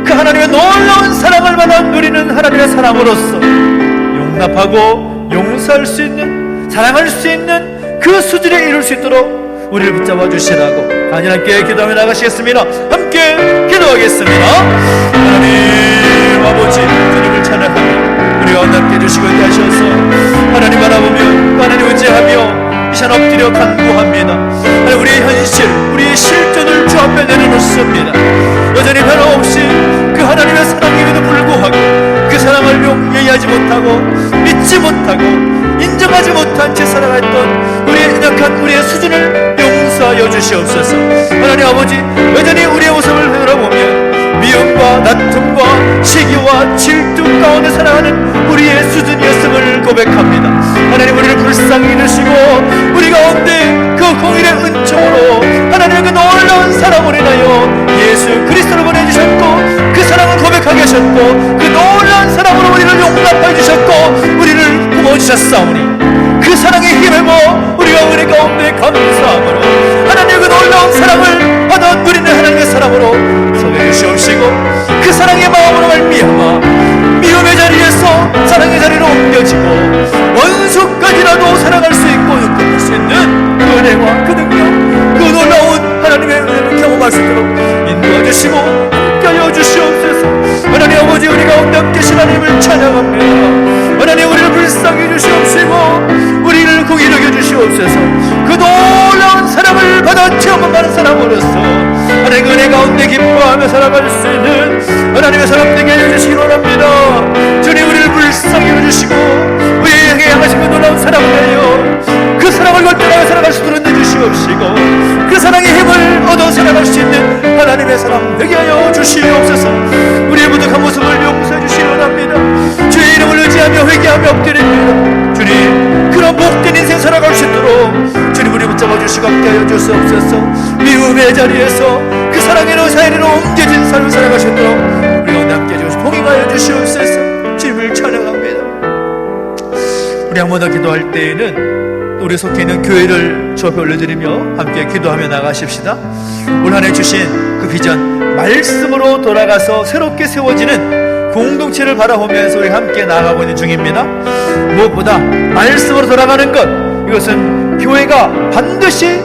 그 하나님의 놀라운 사랑을 받아 누리는 하나님의 사람으로서 용납하고 용서할 수 있는 사랑할 수 있는 그 수준에 이룰 수 있도록 우리를 붙잡아 주시라고 간절히 함께 기도하며 나가시겠습니다. 함께 기도하겠습니다. 하나님 아버지 주님을 찬양하며 우리 가운데 함께 해주시고 있게 하셔서 하나님 바라보며 하나님 의지하며 이 시간 엎드려 간구합니다. 하나님 우리의 현실 우리의 실존을 주 앞에 내려놓습니다. 여전히 변함없이 그 하나님의 사랑임에도 불구하고 그 사랑을 이해하지 못하고 믿지 못하고 인정하지 못한 채 살아갔던 우리의 연약한 우리의 수준을 용서하여 주시옵소서. 하나님 아버지 여전히 우리의 모습을 되돌아보면 미움과 다툼과 시기와 질투 가운데 살아가는 우리의 수준이었음을 고백합니다. 하나님 우리를 불쌍히 여기시고 우리 가운데 그 공의의 은총으로 하나님의 그 놀라운 사랑으로 인하여 예수 그리스도를 보내주셨고 그 사랑을 고백하게 하셨고 그 놀라운 사랑으로 우리를 용납해 주셨고 우리를 품어주셨사오니 그 사랑에 힘입어 우리가 은혜 가운데 감사함으로 하나님의 그 놀라운 사랑을 받아 누리는 하나님의 사람으로 서게 주시옵시고, 그 사랑의 마음으로 말미암아 미움의 자리에서 사랑의 자리로 옮겨지고 원수까지라도 사랑할 수 있고 용납할 수 있는 그 은혜와 그 능력, 그 놀라운 하나님의 은혜를 경험할 수 있도록 인도해 주시고 함께하여 주시옵소서. 하나님 아버지, 우리 가운데 함께 계신 하나님을 찬양합니다. 하나님, 우리를 불쌍히 주시옵시고 우리를 공히 여겨 주시옵소서. 그 놀라운 사랑을 받아 체험하는 사람으로서 하나님 그 은혜 가운데 기뻐하며 살아갈 수 있는 하나님의 사람 되게 해주시기 원합니다. 주님, 우리를 불쌍히 여겨주시고 우리에게 향하신 그 놀라운 사랑을 내요 그 사랑을 걸떠나가 살아갈 수 있도록 내주시옵시고, 그 사랑의 힘을 얻어 살아갈 수 있는 하나님의 사람 되게 하여 주시옵소서. 우리의 부족한 모습을 용서해 주시기 원합니다. 주의 이름을 의지하며 회개하며 엎드립니다. 주님, 그런 복된 인생 살아갈 수 있도록 주님 우리 붙잡아 주시고 함께 하여 주시옵소서. 미움의 자리에서 그 사랑의 사이로 옮겨진 삶을 살아갈 수 있도록 우리가 함께 해주시고 동행하여 주시옵소서. 주님을 찬양합니다. 우리 한 번 더 기도할 때에는 우리 속해 있는 교회를 주 앞에 올려드리며 함께 기도하며 나가십시다. 올 한 해 주신 그 비전 말씀으로 돌아가서 새롭게 세워지는 공동체를 바라보면서 우리 함께 나아가고 있는 중입니다. 무엇보다 말씀으로 돌아가는 것, 이것은 교회가 반드시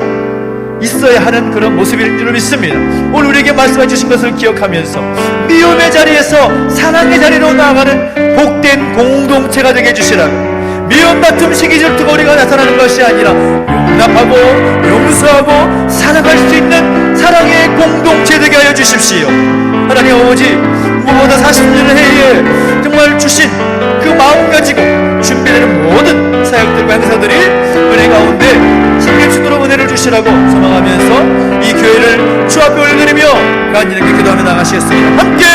있어야 하는 그런 모습인 줄 믿습니다. 오늘 우리에게 말씀해 주신 것을 기억하면서 미움의 자리에서 사랑의 자리로 나아가는 복된 공동체가 되게 해주시라고. 미움, 다툼, 시기, 질투가 우리가 나타나는 것이 아니라 용납하고 용서하고 사랑할 수 있는 사랑의 공동체 되게 하여 주십시오. 하나님 아버지, 무엇보다 40년 해에 정말 주신 그 마음 가지고 준비되는 모든 사역들과 행사들이 은혜 가운데 힘을 주도록 은혜를 주시라고 소망하면서 이 교회를 주 앞에 올려드리며 간절하게 기도하며 나가시겠습니다. 함께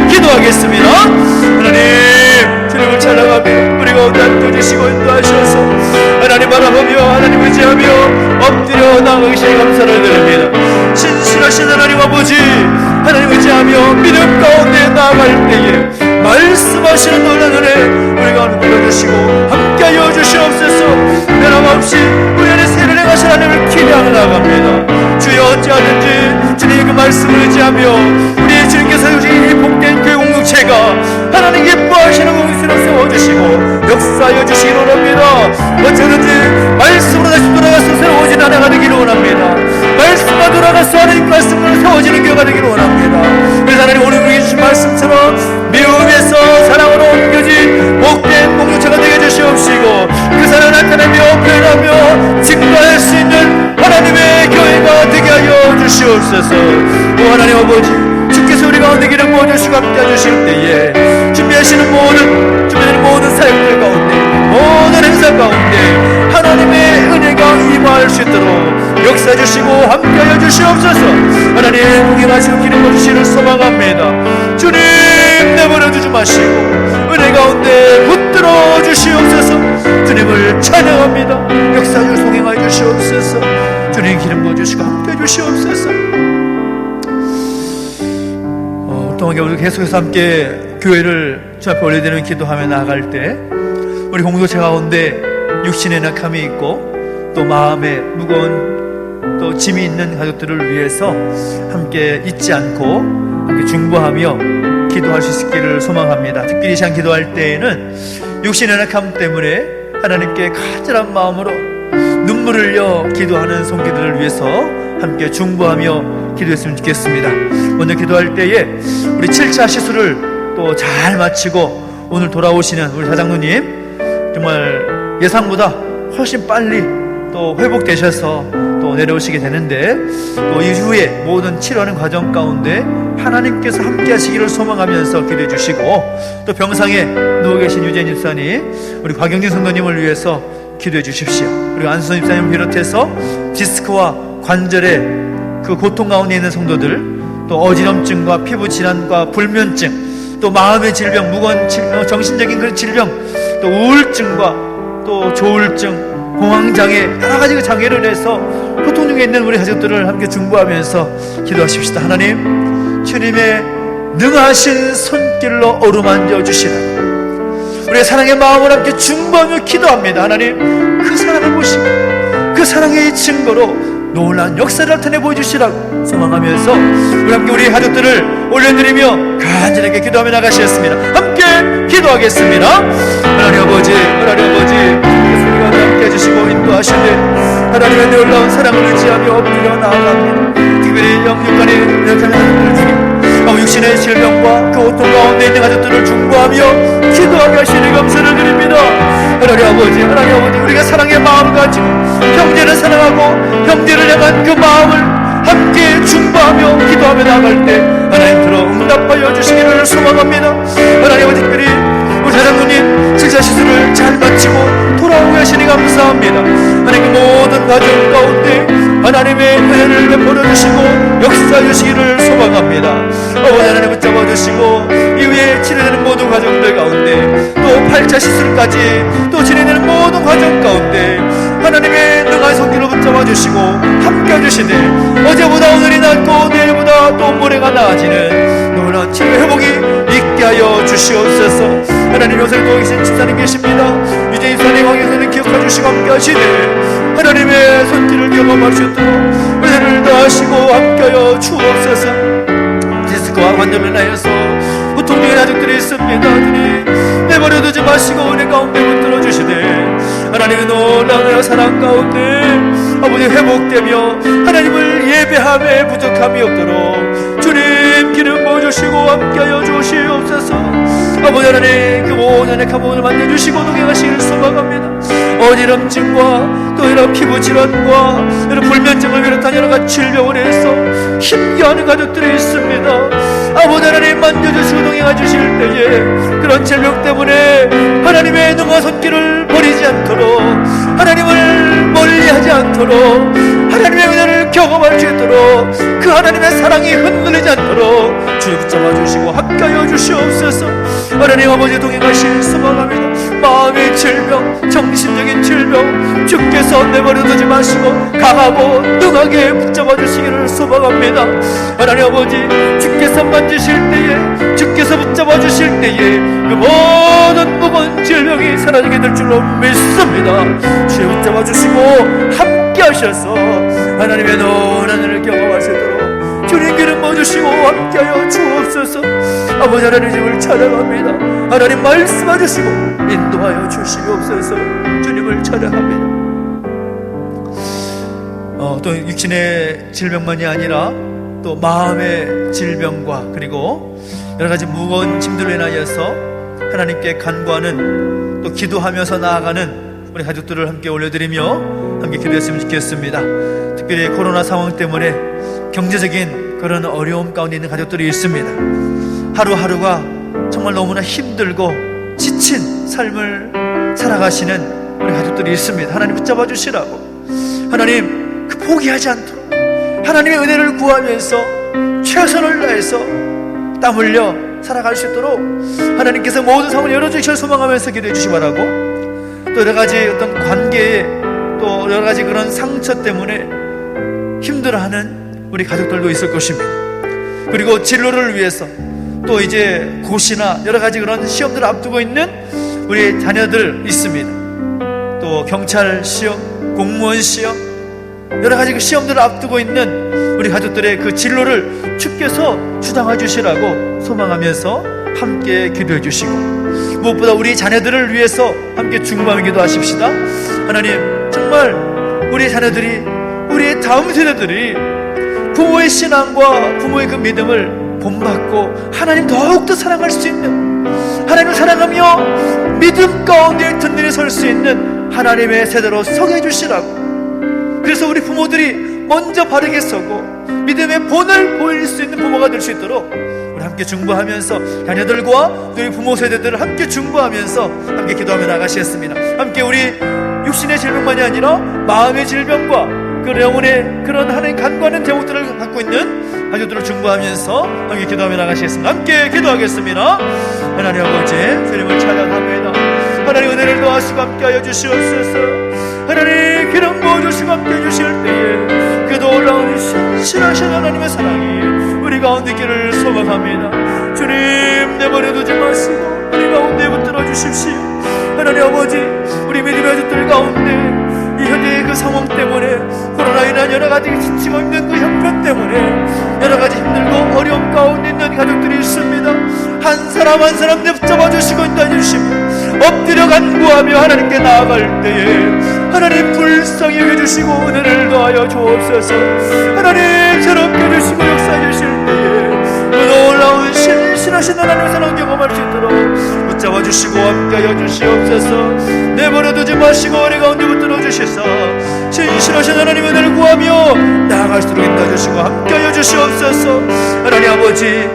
기도하겠습니다. 하나님, 주님을 찬양하며 우리 가운데 앉아주시고 인도하셔서 하나님 바라보며 하나님 의지하며 엎드려 나가시니 감사를 드립니다. 신실하신 하나님 아버지, 하나님 의지하며 믿음 가운데 나아갈 때에 말씀하시는 놀라운 은혜 우리가 눌러주시고 함께하여 주시옵소서. 변함없이 우리 안에 새를 행하신 하나님을 기대하며 나아갑니다. 주여, 어찌하든지 주님의 그 말씀을 의지하며 우리의 주님께서 주신 이 복된 교회 공동체가 하나님 기뻐하시는 공동체로 세워주시고 역사하여 주시기 원합니다. 어찌하든지 말씀으로 다시 돌아가서 새로워진 하나가 되기를 원합니다. 말씀과 돌아가서 하나님 말씀으로 세워지는 교회가 되기를 원합니다. 그래서 하나님, 오늘 우리에게 주신 말씀처럼 미움에서 사랑으로 옮겨진 복된 공동체가 되게 해주시옵시고, 그 사랑을 나타내며 표현하며 증거할 수 있는 하나님의 교회가 되게 하여 주시옵소서. 오 하나님 아버지, 주께서 우리 가운데 기름 부어주시고 함께 해주실 때에 준비하시는 모든 사역들 가운데, 모든 행사 가운데 하나님의 은혜가 임할 수 있도록 역사해 주시고 함께하여 주시옵소서. 하나님, 공연하시고 기름 부어주시기를 소망합니다. 주님, 내버려 두지 마시고 은혜 가운데 붙들어 주시옵소서. 주님을 찬양합니다. 역사를 송행하여 주시옵소서. 주님, 기름 부어주시고 함께해 주시옵소서. 동안에 우리 계속해서 함께 교회를 주 앞에 올려드리는 기도하며 나아갈 때 우리 공동체 가운데 육신의 낙함이 있고 또 마음에 무거운 또 짐이 있는 가족들을 위해서 함께 잊지 않고 함께 중보하며 기도할 수 있기를 소망합니다. 특별히 이 시간 기도할 때에는 육신의 낙함 때문에 하나님께 간절한 마음으로 눈물을 흘려 기도하는 손길들을 위해서 함께 중보하며 기도했으면 좋겠습니다. 먼저 기도할 때에 우리 7차 시술을 또 잘 마치고 오늘 돌아오시는 우리 사장누님, 정말 예상보다 훨씬 빨리 또 회복되셔서 또 내려오시게 되는데, 또 이후에 모든 치료하는 과정 가운데 하나님께서 함께 하시기를 소망하면서 기도해 주시고, 또 병상에 누워 계신 유재인 집사님, 우리 곽영진 성도님을 위해서 기도해 주십시오. 그리고 안수선 집사님을 비롯해서 디스크와 관절의 그 고통 가운데 있는 성도들, 또 어지럼증과 피부 질환과 불면증, 또 마음의 질병, 무거운 정신적인 그런 질병, 또 우울증과 또 조울증, 공황장애, 여러 가지 그 장애를 해서 고통 중에 있는 우리 가족들을 함께 중보하면서 기도하십시다. 하나님, 주님의 능하신 손길로 어루만져 주시라고 우리의 사랑의 마음을 함께 중보하며 기도합니다. 하나님, 그 사랑을 보시고 그 그 사랑의 증거로 놀라운 역사를 나타내 보여주시라고 소망하면서 우리 함께 우리 가족들을 올려드리며 간절하게 기도하며 나가시겠습니다. 함께 기도하겠습니다. 하나님 아버지, 하나님 아버지, 우리가 함께 해주시고 인도하시네 하나님의 놀라운 사랑을 의지하며 엎드려 나아갑니다. 특별히 영육간의 연약한 가족들 중에 육신의 질병과 그 고통 가운데 있는 가족들을 중보하며 기도하게 하시니 감사를 드립니다. 하나님 아버지, 하나님 아버지, 우리가 사랑의 마음을 가지고 형제를 사랑하고 형제를 향한 그 마음을 함께 중보하며 기도하며 나갈 때 하나님 들어 응답하여 주시기를 소망합니다. 하나님 아버지, 특별히 우리 사장님님 질자 시술을 잘 마치고 돌아오게 하시니 감사합니다. 하나님 그 모든 가정 가운데 하나님의 은혜를 베풀어 주시고 역사해 주시기를 소망합니다. 아버지 하나님 붙잡아 주시고 이후에 치료되는 모든 과정들 가운데 또 8차 시술까지 또 진행되는 모든 과정 가운데 하나님의 능한 손길로 붙잡아 주시고 함께 해주시네 어제보다 오늘이 낫고 내일보다 또 모레가 나아지는 놀라운 치료 회복이 있게 하여 주시옵소서. 하나님 요새 누워 계신 집사님 계십니다. 이제 집사님 왕에서는 기억해 주시고 함께 하시네 하나님의 손길을 경험하셨도록 은혜를 다하시고 함께하여 주옵소서. 디스크와 관절을 하여서 고통 중에 가족들이 있습니다. 내버려두지 마시고 은혜 가운데 붙들어 주시네 하나님의 놀라운 사랑 가운데 아버지 회복되며 하나님을 예배함에 부족함이 없도록 주님 기름 부어주시고 함께하여 주시옵소서. 아버지 하나님 그 모든 가문을 만져주시고 동행하시길 소망합니다. 어지럼증과 또 이런 피부 질환과 이런 불면증을 비롯한 여러 가지 질병을 해서 힘겨워하는 가족들이 있습니다. 아버지 하나님 만져주시고 동행해 주실 때에 그런 질병 때문에 하나님의 능한 손길을 버리지 않도록 하나님을 멀리하지 않도록 하나님의 은혜를 경험할 수 있도록 그 하나님의 사랑이 흔들리지 않도록 주님 붙잡아 주시고 함께하여 주시옵소서. 하나님 아버지 동행하실 소망합니다. 마음의 질병, 정신적인 질병 주께서 내버려두지 마시고 강하고 능하게 붙잡아 주시기를 소망합니다. 하나님 아버지 주께서 만지실 때에 주께서 붙잡아 주실 때에 그 모든 무거운 질병이 사라지게 될 줄로 믿습니다. 주님 붙잡아 주시고 함께 하셔서 하나님의 놀라운 은혜를 경험할 수 있도록 주님 기름 부어주시고 함께하여 주옵소서. 아버지 하나님 주님을 찬양합니다. 하나님 말씀하시고 인도하여 주시옵소서. 주님을 찬양합니다. 또 육신의 질병만이 아니라 또 마음의 질병과 그리고 여러가지 무거운 짐들로 인하여서 하나님께 간구하는 또 기도하면서 나아가는 우리 가족들을 함께 올려드리며 함께 기도했으면 좋겠습니다. 특별히 코로나 상황 때문에 경제적인 그런 어려움 가운데 있는 가족들이 있습니다. 하루하루가 정말 너무나 힘들고 지친 삶을 살아가시는 우리 가족들이 있습니다. 하나님 붙잡아 주시라고 하나님 그 포기하지 않도록 하나님의 은혜를 구하면서 최선을 다해서 땀 흘려 살아갈 수 있도록 하나님께서 모든 상황을 열어주시길 소망하면서 기도해 주시기 바라고 또 여러가지 어떤 관계에 또 여러가지 그런 상처 때문에 힘들어하는 우리 가족들도 있을 것입니다. 그리고 진로를 위해서 또 이제 고시나 여러가지 그런 시험들을 앞두고 있는 우리 자녀들 있습니다. 또 경찰 시험, 공무원 시험 여러가지 그 시험들을 앞두고 있는 우리 가족들의 그 진로를 주께서 주장해 주시라고 소망하면서 함께 기도해 주시고 무엇보다 우리 자녀들을 위해서 함께 중보하며 기도하십시다. 하나님 정말 우리 자녀들이 우리의 다음 세대들이 부모의 신앙과 부모의 그 믿음을 본받고 하나님 더욱더 사랑할 수 있는 하나님을 사랑하며 믿음 가운데 든든히 설 수 있는 하나님의 세대로 서게 해주시라고. 그래서 우리 부모들이 먼저 바르게 서고 믿음의 본을 보일 수 있는 부모가 될 수 있도록 우리 함께 중보하면서 자녀들과 우리 부모 세대들을 함께 중보하면서 함께 기도하며 나가시겠습니다. 함께 우리 육신의 질병만이 아니라 마음의 질병과 그 영혼의 그런 하나님 간과하는 제목들을 갖고 있는 가족들을 중보하면서 함께 기도하며 나가시겠습니다. 함께 기도하겠습니다. 하나님 아버지 주님을 찬양합니다. 하나님 은혜를 더하시고 함께하여 주시옵소서. 하나님 기름 부어주시고 함께해 주실 때에 그 놀라운 신실하신 하나님의 사랑이 우리 가운데 있기를 소망합니다. 주님 내버려두지 마시고 우리 가운데 붙들어 주십시오. 하나님 아버지 우리 믿음의 가족들 가운데 이 현재의 그 상황 때문에, 코로나 인한 여러 가지 지치고 있는 그 형편 때문에 여러 가지 힘들고 어려움 가운데 있는 가족들이 있습니다. 한 사람 한 사람 붙잡아 주시고 인도해 주시며 엎드려 간구하며 하나님께 나아갈 때에 하나님 불쌍히 여겨주시고 은혜를 더하여 주옵소서. 하나님 새롭게 해주시고 역사해 주실 때에 그 놀라운 신실하신 하나님의 사랑 경험할 수 있도록 붙잡아 주시고 함께하여 주시옵소서. 내버려두지 마시고 우리 가운데 붙들어 주셔서 신실하신 하나님의 은혜를 구하며 나아갈 수 있도록 인도해 주시고 함께하여 주시옵소서. 하나님 아버지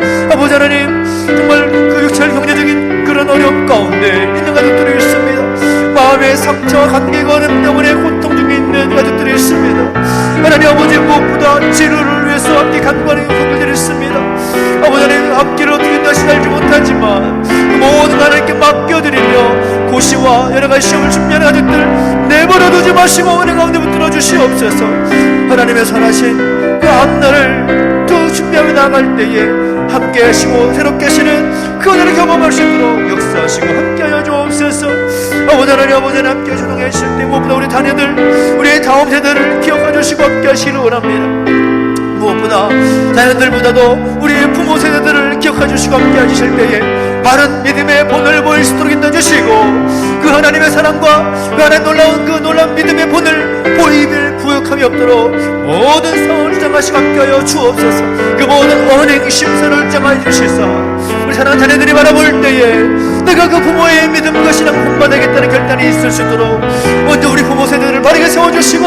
하나님, 정말 그 육체적 경제적인 그런 어려움 가운데 있는 가족들이 있습니다. 마음의 상처와 관계가 어려움 때문에 고통 중에 있는 가족들이 있습니다. 하나님 아버지, 무엇보다 치료를 위해서 함께 간구하는 분들이 있습니다. 아버지 하나님, 앞길을 어떻게 다시 알지 못하지만 그 모든 하나님께 맡겨드리며 고시와 여러가지 시험을 준비하는 가족들 내버려두지 마시고 은혜 가운데 붙들어 주시옵소서. 하나님의 선하신 그 앞날을 또 준비하며 나아갈 때에 함께 하시고 새롭게 하시는 그 은혜를 경험할 수 있도록 역사하시고 함께하여 주옵소서. 아버지 하나님, 아버지 하나님 함께 주동해 주실 때 무엇보다 우리 자녀들, 우리의 다음 세대를 기억해 주시고 함께 하시기를 원합니다. 무엇보다 자녀들보다도 우리의 부모 세대들을 기억해 주시고 함께 해주실 때에 바른 믿음의 본을 보일 수 있도록 인도해 주시고 그 하나님의 사랑과 그 하나님 놀라운 믿음의 본을 보임을 부역함이 없도록 모든 상황을 장하시고 함께하여 주옵소서. 그 모든 언행 심사를 장하여 주시사 우리 사랑하는 자녀들이 바라볼 때에 내가 그 부모의 믿음과 신앙을 본받아야겠다는 결단이 있을 수 있도록 먼저 우리 부모 세대들을 바르게 세워주시고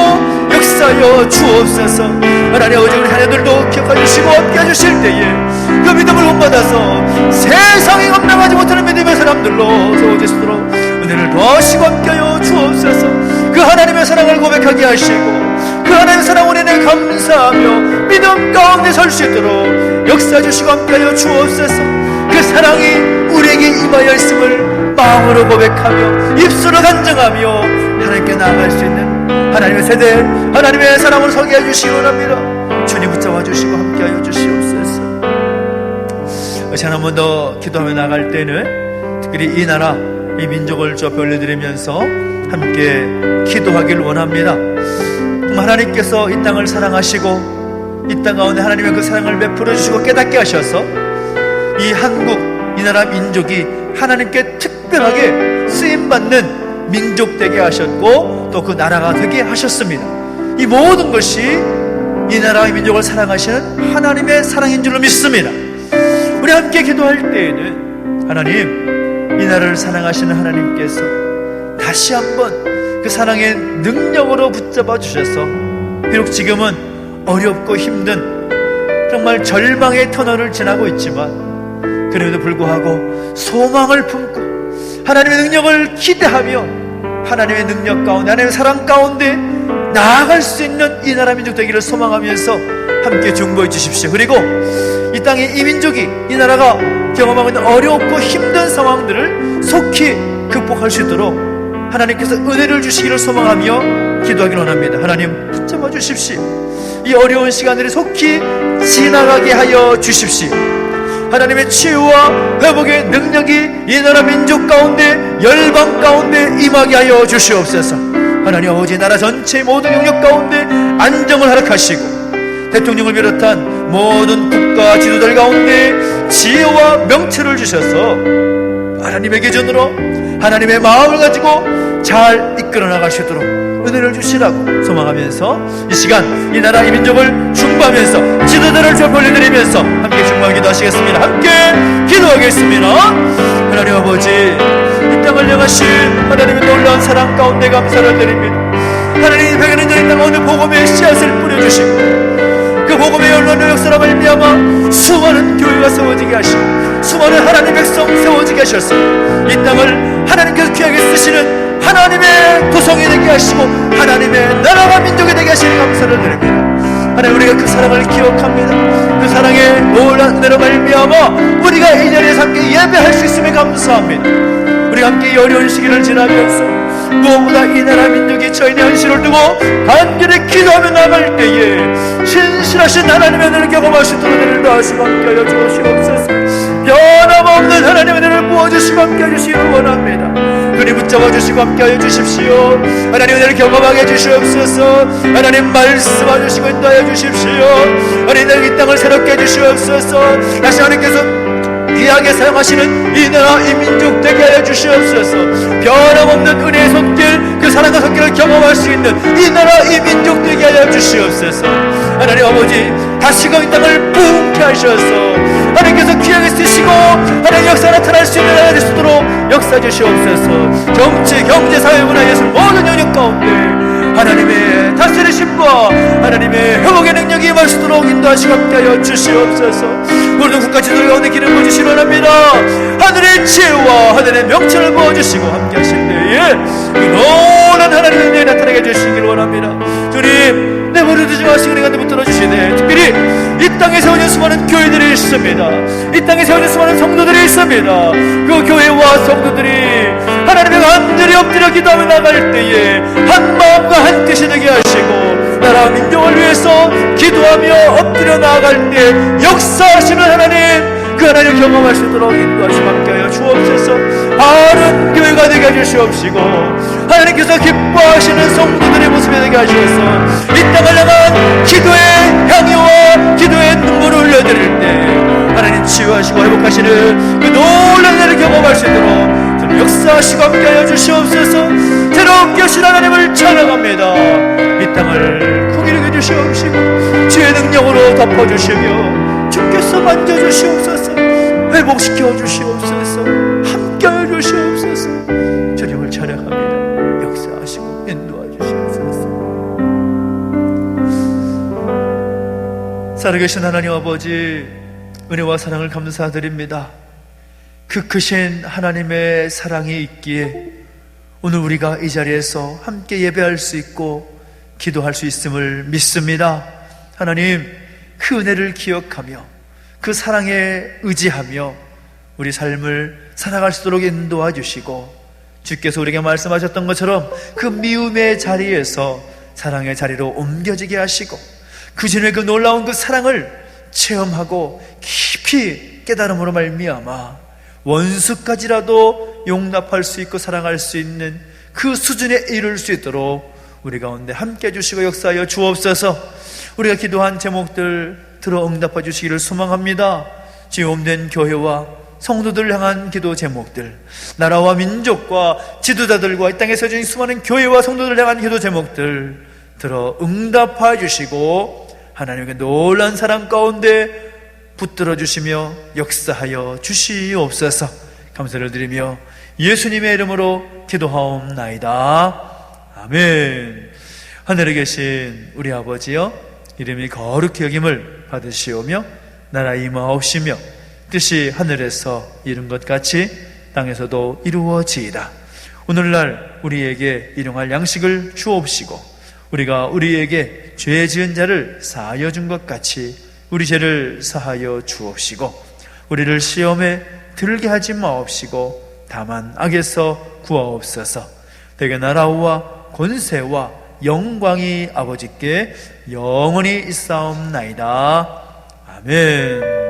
역사하여 주옵소서. 하나님 아버지, 우리 자녀들도 기억해 주시고 함께 해주실 때에 그 믿음을 본받아서 세상에 감당하지 못하는 믿음의 사람들로 세워주시도록 은혜를 더하시고 함께하여 주옵소서. 그 하나님의 사랑을 고백하게 하시고 그 하나님의 사랑 은혜에 감사하며 믿음 가운데 설 수 있도록 역사해 주시고 함께하여 주옵소서. 그 사랑이 우리에게 임하여 있음을 마음으로 고백하며 입술로 간증하며 하나님께 나아갈 수 있는 하나님의 세대, 하나님의 사랑으로 서게 해주시기 원합니다. 주님 붙잡아 주시고 함께하여 주시옵소서. 다시 한 번 더 기도하며 나갈 때는 특별히 이 나라, 이 민족을 주 앞에 올려드리면서 함께 기도하기를 원합니다. 하나님께서 이 땅을 사랑하시고 이 땅 가운데 하나님의 그 사랑을 베풀어 주시고 깨닫게 하셔서 이 한국, 이 나라 민족이 하나님께 특별하게 쓰임받는 민족 되게 하셨고 또 그 나라가 되게 하셨습니다. 이 모든 것이 이 나라의 민족을 사랑하시는 하나님의 사랑인 줄로 믿습니다. 우리 함께 기도할 때에는 하나님, 이 나라를 사랑하시는 하나님께서 다시 한번 그 사랑의 능력으로 붙잡아 주셔서 비록 지금은 어렵고 힘든 정말 절망의 터널을 지나고 있지만 그럼에도 불구하고 소망을 품고 하나님의 능력을 기대하며 하나님의 능력 가운데, 하나님의 사랑 가운데 나아갈 수 있는 이 나라 민족 되기를 소망하면서 함께 중보해 주십시오. 그리고 이 땅의 이 민족이, 이 나라가 경험하고 있는 어렵고 힘든 상황들을 속히 극복할 수 있도록 하나님께서 은혜를 주시기를 소망하며 기도하기를 원합니다. 하나님 붙잡아 주십시오. 이 어려운 시간들이 속히 지나가게 하여 주십시오. 하나님의 치유와 회복의 능력이 이 나라 민족 가운데, 열방 가운데 임하게 하여 주시옵소서. 하나님 아버지, 나라 전체 모든 영역 가운데 안정을 허락하시고 대통령을 비롯한 모든 국가 지도자들 가운데 지혜와 명철을 주셔서 하나님의 기준으로 하나님의 마음을 가지고 잘 이끌어 나가시도록 은혜를 주시라고 소망하면서 이 시간 이 나라 이 민족을 중보하면서 지도자를 좀 올려드리면서 함께 중보하기도 하시겠습니다. 함께 기도하겠습니다. 하나님 아버지, 이 땅을 향하신 하나님의 놀라운 사랑 가운데 감사를 드립니다. 하나님, 100년 전 이 땅 가운데 복음의 씨앗을 뿌려주시고 그 복음의 연로의 역사로 말미암아 수많은 교회가 세워지게 하시고 수많은 하나님의 백성 세워지게 하셔서 이 땅을 하나님께서 귀하게 쓰시는 하나님의 도성이 되게 하시고 하나님의 나라와 민족이 되게 하시니 감사를 드립니다. 하나님, 우리가 그 사랑을 기억합니다. 그 사랑의 놀라운 은혜로 말미암아 우리가 이 자리에서 함께 예배할 수 있음에 감사합니다. 우리가 함께 이 어려운 시기를 지나면서 무엇보다 이 나라 민족이 저희의 현실을 두고 간절히 기도하며 나갈 때에 신실하신 하나님의 은혜를 경험하시도록 은혜를 더하시고 함께하여 주시옵소서. 변함없는 하나님의 은혜를 부어주시고 함께해 주시기 원합니다. 그리 붙잡아 주시고 함께하여 주십시오. 하나님 은혜를 경험하게 해주시옵소서. 하나님 말씀하 주시고 인도하여 주십시오. 하나님 이 땅을 새롭게 해주시옵소서. 다시 하나님께서 귀하게 사용하시는 이 나라 이 민족 되게 하여 주시옵소서. 변함없는 은혜의 손길, 그 사랑과 손길을 경험할 수 있는 이 나라 이 민족 되게 하여 주시옵소서. 하나님 아버지, 다시금 이 땅을 부흥케 하셔서 하나님께서 귀하게 쓰시고 하나님 역사 나타날 수 있는 나라 될 수 있도록 역사 주시옵소서. 정치, 경제, 사회, 문화, 예술 모든 영역 가운데 하나님의 다스리심과 하나님의 회복의 능력이 임할 수 있도록 인도하시고 함께하여 주시옵소서. 모든 국가 지도자 가운데 기름 부어주시기 원합니다. 하늘의 지혜와 하늘의 명철을 부어주시고 함께하실 때에 놀라운 하나님의 은혜에 나타나게 해주시기를 원합니다. 주님, 내버려두지 마시고 내가 붙들어 주시네. 특별히 이 땅에 세워진 수많은 교회들이 있습니다. 이 땅에 세워진 수많은 성도들이 있습니다. 그 교회와 성도들이 하나님의 간절히 엎드려 기도하며 나갈 때에 한 마음과 한 뜻이 되게 하시고 나라 민족을 위해서 기도하며 엎드려 나아갈 때 역사하시는 하나님, 그 하나님을 경험할 수 있도록 인도하시고 함께하여 주옵소서. 바른 교회가 되게 해주시옵시고 하나님께서 기뻐하시는 성도들의 모습이 되게 하셔서 이 땅을 향한 기도의 향유와 기도의 눈물을 흘려드릴 때 하나님 치유하시고 회복하시는 그 놀라운 은혜를 경험할 수 있도록 역사하시고 함께하여 주시옵소서. 새롭게 하신 하나님을 찬양합니다. 이 땅을 풍요롭게 주시옵시고 주의 능력으로 덮어주시며 주께서 만져주시옵소서. 회복시켜 주시옵소서. 함께하여 주시옵소서. 주님을 찬양합니다. 역사하시고 인도하여 주시옵소서. 살아계신 하나님 아버지, 은혜와 사랑을 감사드립니다. 그 크신 하나님의 사랑이 있기에 오늘 우리가 이 자리에서 함께 예배할 수 있고 기도할 수 있음을 믿습니다. 하나님, 그 은혜를 기억하며 그 사랑에 의지하며 우리 삶을 살아갈 수 있도록 인도해 주시고 주께서 우리에게 말씀하셨던 것처럼 그 미움의 자리에서 사랑의 자리로 옮겨지게 하시고 그 주님의 그 놀라운 그 사랑을 체험하고 깊이 깨달음으로 말미암아 원수까지라도 용납할 수 있고 사랑할 수 있는 그 수준에 이룰 수 있도록 우리 가운데 함께 해주시고 역사하여 주옵소서. 우리가 기도한 제목들 들어 응답해 주시기를 소망합니다. 지음된 교회와 성도들을 향한 기도 제목들, 나라와 민족과 지도자들과 이 땅에 서진 수많은 교회와 성도들을 향한 기도 제목들 들어 응답해 주시고 하나님의 놀라운 사랑 가운데 붙들어 주시며 역사하여 주시옵소서. 감사를 드리며 예수님의 이름으로 기도하옵나이다. 아멘. 하늘에 계신 우리 아버지여, 이름이 거룩히 여김을 받으시오며 나라 임하옵시며 뜻이 하늘에서 이룬 것 같이 땅에서도 이루어지이다. 오늘날 우리에게 일용할 양식을 주옵시고 우리가 우리에게 죄 지은 자를 사하여 준 것 같이 우리 죄를 사하여 주옵시고 우리를 시험에 들게 하지 마옵시고 다만 악에서 구하옵소서. 대개 나라와 권세와 영광이 아버지께 영원히 있사옵나이다. 아멘.